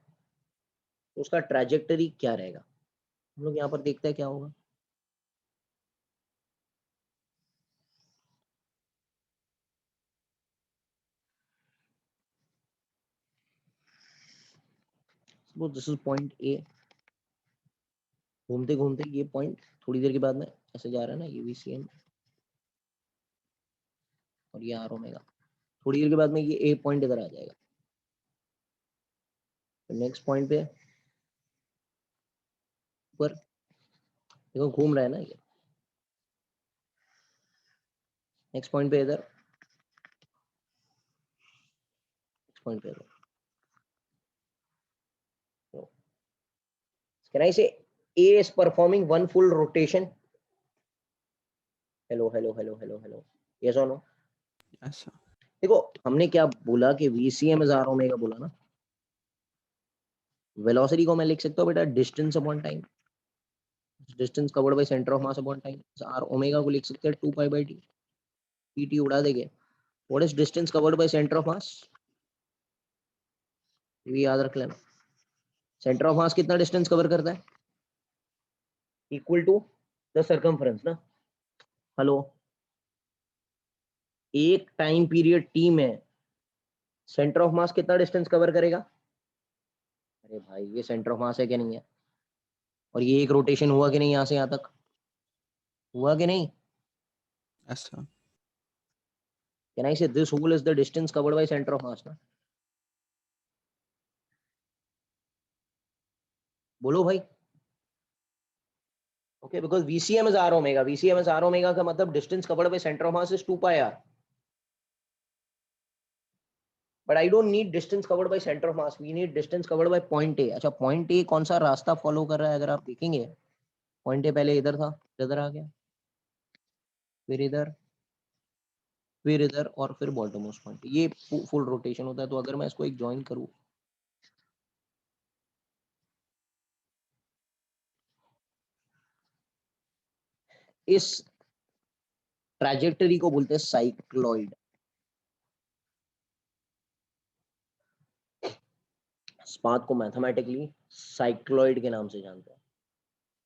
तो उसका ट्रैजेक्टरी क्या रहेगा, हम लोग यहाँ पर देखते हैं क्या होगा। Suppose this is point A, घूमते घूमते ये पॉइंट थोड़ी देर के बाद में ऐसे जा रहा है ना, ये VCM और ये R ओमेगा, थोड़ी देर के बाद में ये A पॉइंट इधर आ जाएगा। तो नेक्स्ट पॉइंट पे ऊपर देखो घूम रहा है ना ये, नेक्स्ट पॉइंट पे इधर, नेक्स्ट पॉइंट पे इधर। Can I say A is performing one full rotation? Hello, hello, hello, hello, hello. Yes or no? Yes, sir. देखो हमने क्या बोला कि VCM is R ओमेगा बोला ना, वेलोसिटी को मैं लिख सकता हूँ बेटा distance upon time, distance covered by centre of mass upon time. R omega को लिख सकते हैं 2 पाई बाय t, टी उड़ा देंगे। What is distance covered by centre of मास, ये याद रख लेना। सेंटर ऑफ मास कितना डिस्टेंस कवर करता है, इक्वल टू द सर्कमफरेंस ना। हेलो, एक टाइम पीरियड टी में सेंटर ऑफ मास कितना डिस्टेंस कवर करेगा? अरे भाई ये सेंटर ऑफ मास है कि नहीं है, और ये एक रोटेशन हुआ कि नहीं, यहां से यहां तक हुआ कि नहीं? Yes, sir. Can I say this whole is the distance covered by centre of mass ना? बोलो भाई। Okay, because VCM is R omega, VCM is R omega का मतलब distance covered by centre of mass is 2 pi R, but I don't need distance covered by centre of mass, we need distance covered by point A. अच्छा पॉइंट ए कौन सा रास्ता फॉलो कर रहा है, अगर आप देखेंगे पॉइंट ए पहले इधर था, इधर आ गया, फिर इधर और फिर बॉटम मोस्ट पॉइंट, ये फुल रोटेशन होता है। तो अगर मैं इसको एक ज्वाइन करूं, इस ट्रैजेक्टरी को बोलते हैं साइक्लॉइड। इस बात को मैथमेटिकली साइक्लॉइड के नाम से जानते हैं।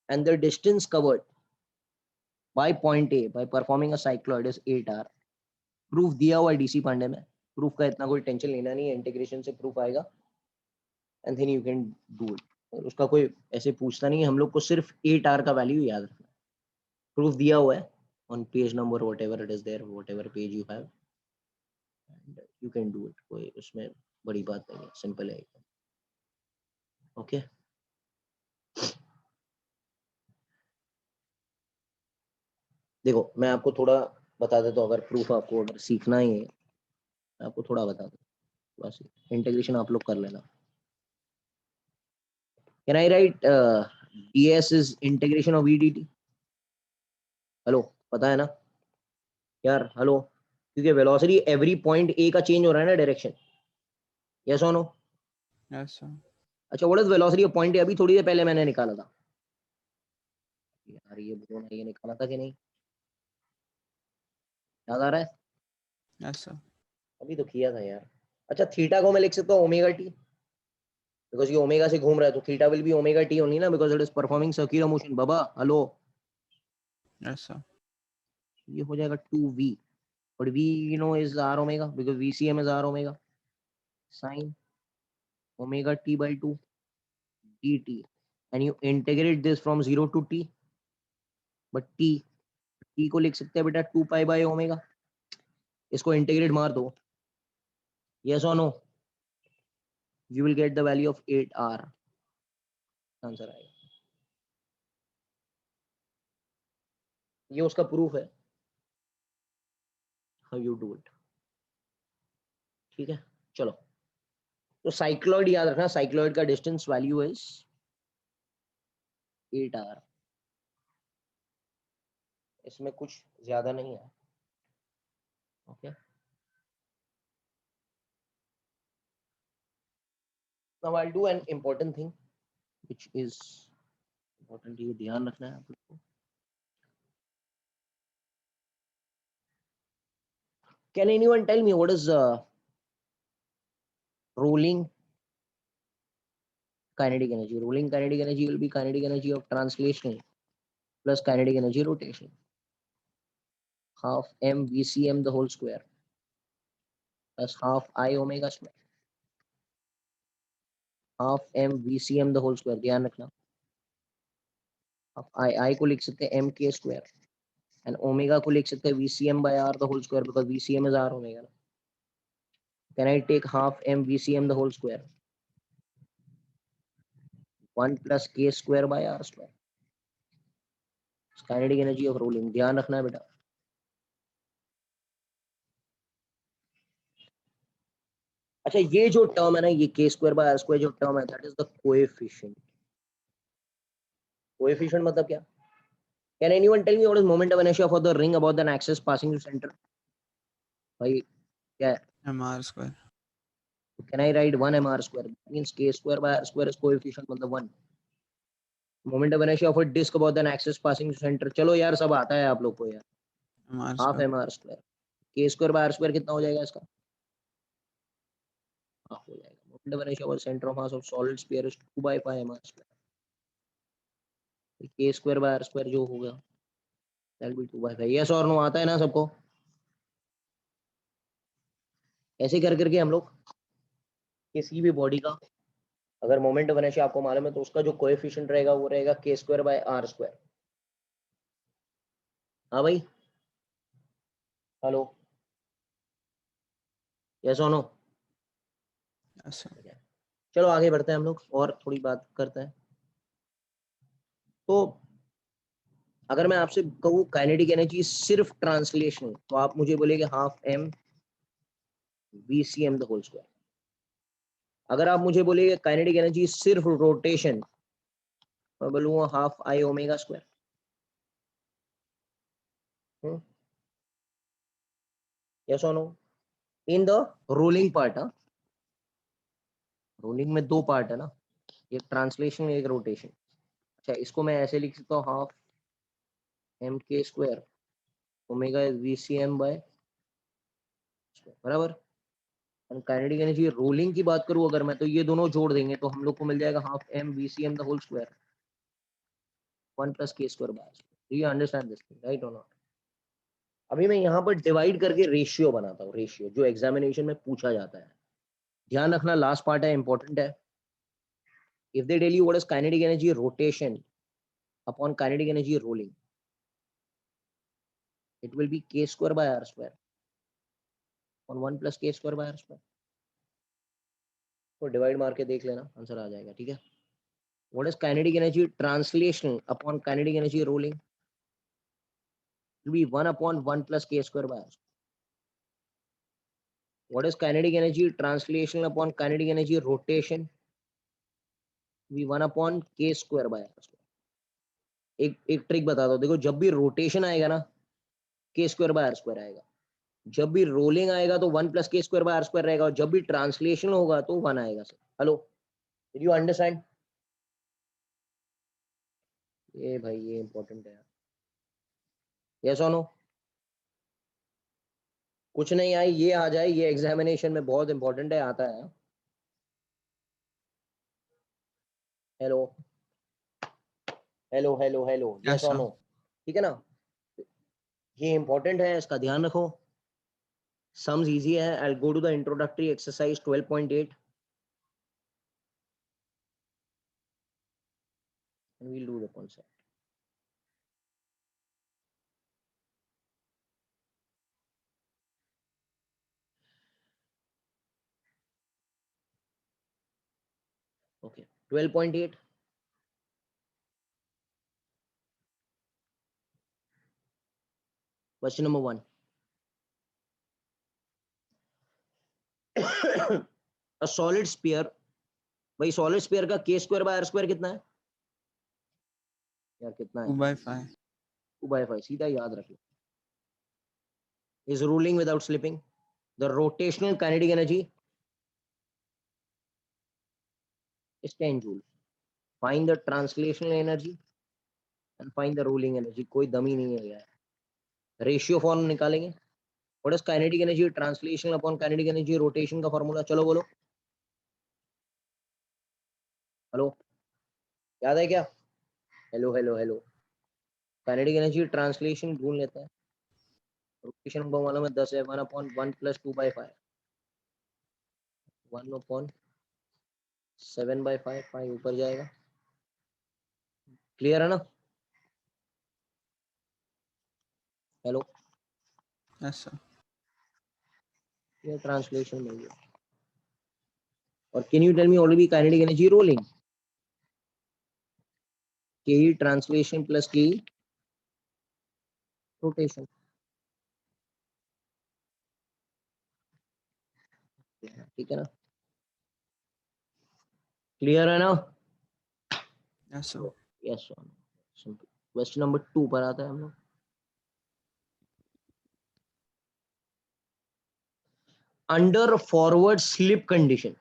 And the distance covered by point A by performing a cycloid is 8r। Proof दिया हुआ है डीसी पांडे में, प्रूफ का इतना कोई टेंशन लेना नहीं है, इंटीग्रेशन से प्रूफ आएगा and then you can do it. और उसका कोई ऐसे पूछता नहीं है, हम लोग को सिर्फ 8r का वैल्यू याद रखना है। प्रूफ दिया हुआ है on page number whatever it is there, whatever page you have, and you can do it, कोई उसमें बड़ी बात नहीं है, सिंपल है। ओके देखो मैं आपको थोड़ा बता देता हूँ, अगर प्रूफ आपको अगर सीखना ही है, मैं आपको थोड़ा बता दूँ, बस इंटीग्रेशन आप लोग कर लेना। Can I right ds is integration of v dt? Hello, पता है ना यार, हेलो, क्योंकि वेलोसिटी एवरी पॉइंट ए का चेंज हो रहा है ना डायरेक्शन, यस और नो? Yes, sir. अच्छा what is velocity of point A, अभी थोड़ी देर पहले मैंने निकाला था यार, ये बोलो ना, ये निकाला था कि नहीं, याद आ रहा है? Yes, sir. अभी तो किया था यार। अच्छा थीटा को मैं लिख सकता हूँ ओमेगा टी, बिकॉज ये ओमेगा से घूम रहा है, तो theta will be omega T only ना, because it is performing circular motion. बाबा हेलो, Yes, sir. ये हो जाएगा 2v, but v you know is r omega because VCM is r omega sin omega t by 2 dt, and you integrate this from 0 to t, but t को लिख सकते हैं बेटा 2 पाई बाय ओमेगा, इसको इंटीग्रेट मार दो, yes or no, you will get the value of 8r, answer आएगा। ये उसका प्रूफ है, how you do it। ठीक है चलो, तो साइक्लॉइड याद रखना, साइक्लॉइड का डिस्टेंस वैल्यू इज 8r, इसमें कुछ ज्यादा नहीं है। Okay now I'll do an important thing which is important, ये ध्यान रखना है आप लोग को। Can anyone tell me what is rolling kinetic energy. Rolling kinetic energy will be kinetic energy of translation plus kinetic energy rotation. Half m VCM the whole square plus half I omega square. Half m VCM the whole square. ध्यान रखना. अब I को लिख सकते हैं m k square and omega को लिख सकते हैं VCM by r the whole square because VCM is r omega. Can I take half m VCM the whole square? 1 plus k square by r square. Kinetic energy of rolling. ध्यान रखना है बेटा. अच्छा ये जो टर्म है ना ये k square by r square जो टर्म है that is the coefficient. Coefficient मतलब क्या? Can anyone tell me what is moment of inertia for the ring about the axis passing through center? भाई क्या है? mr square. Can I write 1 mr square? That means k square by r square is coefficient मतलब 1. Moment of inertia of a disc about the axis passing through center. चलो यार सब आता है आप लोग को यार. mr half square. mr square. k square by r square कितना हो जाएगा इसका? हाफ हो जाएगा. Moment of inertia of center of mass of solid sphere is 2 by 5 mr square. k square by r square जो होगा that will be 2 by 5. Yes or no आता है ना सबको? ऐसे कर करके हम लोग किसी भी बॉडी का अगर मोमेंट ऑफ इनर्शिया आपको मालूम है तो उसका जो कोएफिशिएंट रहेगा वो रहेगा k square bye r square. हाँ भाई. हेलो. यस और नो? Yes, sir. चलो आगे बढ़ते हैं हम लोग और थोड़ी बात करते हैं. तो अगर मैं आपसे कहूँ काइनेटिक एनर्जी सिर्फ ट्रांसलेशन तो आप मुझे बोलेंगे half m VCM the whole square. अगर आप मुझे बोलेंगे काइनेटिक एनर्जी सिर्फ रोटेशन मैं बोलूंगा half I omega square. Yes और no? In the rolling part. Rolling में दो पार्ट है ना, एक ट्रांसलेशन एक रोटेशन. अच्छा इसको मैं ऐसे लिख सकता हूँ half m k square omega is VCM by बराबर. और काइनेटिक एनर्जी रोलिंग की बात करूँ अगर मैं तो ये दोनों जोड़ देंगे तो हम लोग को मिल जाएगा half m VCM the whole square 1 plus k square by. Do you understand this thing right और नॉट? अभी मैं यहाँ पर डिवाइड करके रेशियो बनाता हूँ. रेशियो जो एग्जामिनेशन में पूछा जाता है. ध्यान रखना लास्ट पार्ट है इंपॉर्टेंट है. If they tell you what is kinetic energy rotation upon kinetic energy rolling it will be k square by r square on 1 plus k square by r square. तो डिवाइड मार के देख लेना आंसर आ जाएगा. ठीक है. What is kinetic energy translation upon kinetic energy rolling will be 1 upon 1 plus k square by r square. What is kinetic energy translation upon kinetic energy rotation will be 1 upon k square by r square. एक ट्रिक बता दो. देखो जब भी रोटेशन आएगा ना k square bye r square आएगा. जब भी रोलिंग आएगा तो 1 plus k square bye r square रहेगा और जब भी ट्रांसलेशन होगा तो 1 आएगा. Sir hello did you understand? ये भाई ये इंपॉर्टेंट है यार. यस और नो? कुछ नहीं आई ये आ जाए ये एग्जामिनेशन में बहुत इंपॉर्टेंट है आता है. Hello hello hello hello. Yes, yes और sir. नो? ठीक है ना. ये इंपॉर्टेंट है इसका ध्यान रखो. सम्स इजी है. I will go to the introductory exercise 12.8 and we'll do the concept. Okay, 12.8. Question number 1. A solid sphere. भाई solid sphere का k square by r square कितना है यार? कितना है? 2 by 5. 2 by 5. सीधा याद रख लो. Is rolling without slipping. The rotational kinetic energy is 10 joule. Find the translational energy and find the rolling energy. कोई दमी नहीं है यार. रेशियो फॉर्म निकालेंगे. What is kinetic energy translation upon kinetic energy rotation का फॉर्मूला? चलो बोलो. हेलो, याद है क्या? Hello hello hello, kinetic energy translation ढूंढ लेते हैं। रोटेशन हमको मालूम है 10 है, 1/1 + 2/5, 1/7/5, 5 ऊपर जाएगा। क्लियर है ना? Hello, Yes, sir. ये ट्रांसलेशन मिल गया। और can you tell me already kinetic energy rolling? के ट्रांसलेशन प्लस के रोटेशन, ठीक है ना? क्लियर है ना? Yes, sir. Yes, simple. Question number 2 पर आता है हम लोग। Under forward slip condition,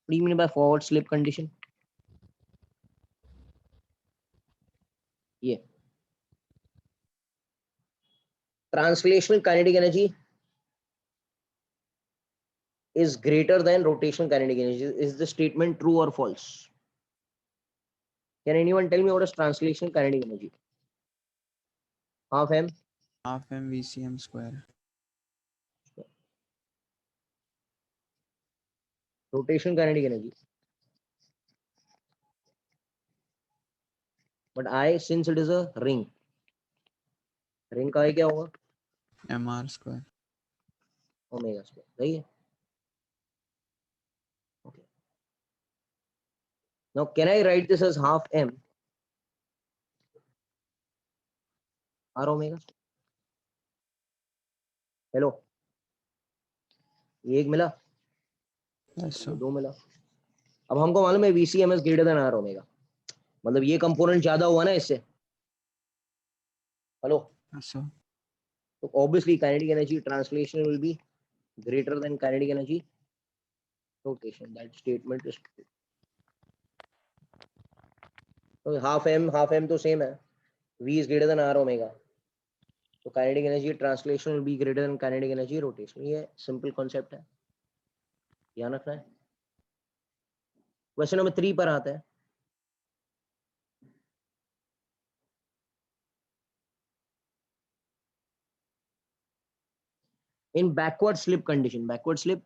what do you mean by forward slip condition? ये translational kinetic energy is greater than rotational kinetic energy. Is the statement true or false? Can anyone tell me what is translational kinetic energy? Half m Half mvcm square. rotational kinetic energy, but I, since it is a ring का I क्या होगा? mr square. ओमेगा स्क्वायर, सही है? Okay, now can I write this as half m r omega? Hello, ये एक मिला, Yes, sir. दो मिला। अब हमको मालूम है VCM is greater than r omega, मतलब ये कंपोनेंट ज्यादा हुआ ना इससे। Hello, Yes, sir. so obviously kinetic energy translation will be greater than kinetic energy rotation. That statement is true. So half m तो same है, V is greater than r omega, so kinetic energy translation will be greater than kinetic energy rotation. ये simple concept है, ध्यान रखना है। क्वेश्चन नंबर 3 पर आता है। In backward slip condition, backward slip,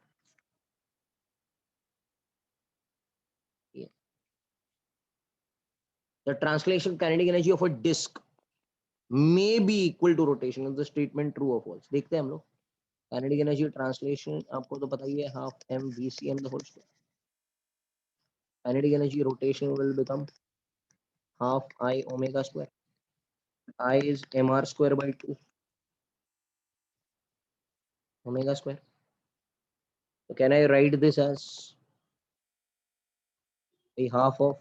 the translation kinetic energy of a disk may be equal to rotation. Is the statement true or false? देखते हैं हम लोग। kinetic energy translation आपको तो पता ही है, half m VCM the whole square. Kinetic energy rotation will become half I omega square. I is mr square by 2 omega square. So can I write this as a half of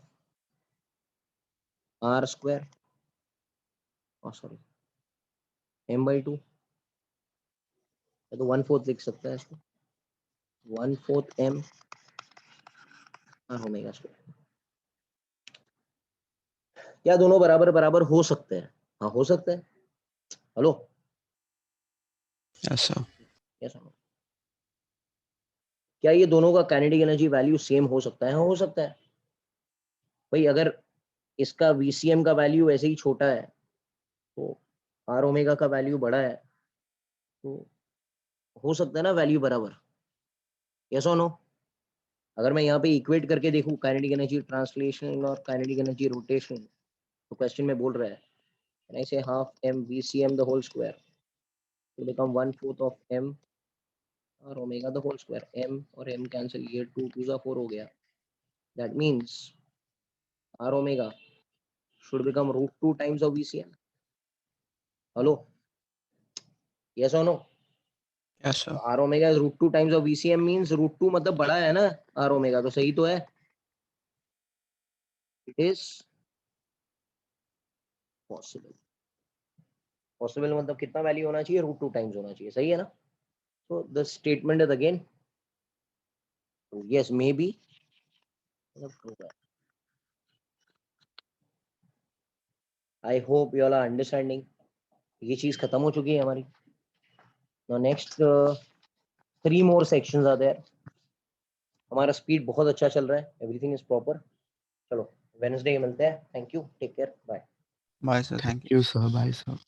r square? Oh sorry, m by 2, तो 1/4 लिख सकता है इसको, 1/4 m r omega square। क्या दोनों बराबर बराबर हो सकते हैं? हाँ हो सकता है। Hello, Yes, sir. Yes or no? क्या ये दोनों का काइनेटिक एनर्जी वैल्यू सेम हो सकता है? हाँ हो सकता है भाई। अगर इसका VCM का वैल्यू ऐसे ही छोटा है तो r ओमेगा का वैल्यू बड़ा है, तो हो सकता है ना वैल्यू बराबर। यस और नो? अगर मैं यहाँ पे इक्वेट करके देखूं काइनेटिक एनर्जी ट्रांसलेशन और काइनेटिक एनर्जी रोटेशन, तो क्वेश्चन में बोल रहा है can I say half m VCM the whole square to become 1/4 of m और omega the whole square. m और m कैंसिल, ये 2 2 4 हो गया। That means r omega should become √2 times of VCM. Hello, yes और no? Yes, sir. r omega is √2 times of VCM means √2 मतलब बड़ा है ना r ओमेगा, तो सही तो है। It is possible. पॉसिबल मतलब कितना वैल्यू होना चाहिए? √2 टाइम्स होना चाहिए, सही है ना? So the statement is again true. Yes, maybe. I hope you all are understanding. ये चीज खत्म हो चुकी है हमारी। Now next 3 more sections are there. हमारा स्पीड बहुत अच्छा चल रहा है, एवरीथिंग इज प्रॉपर। चलो वेडनेसडे मिलते हैं, thank you, take care, bye. Bye, sir. Thank you. You sir, bye sir.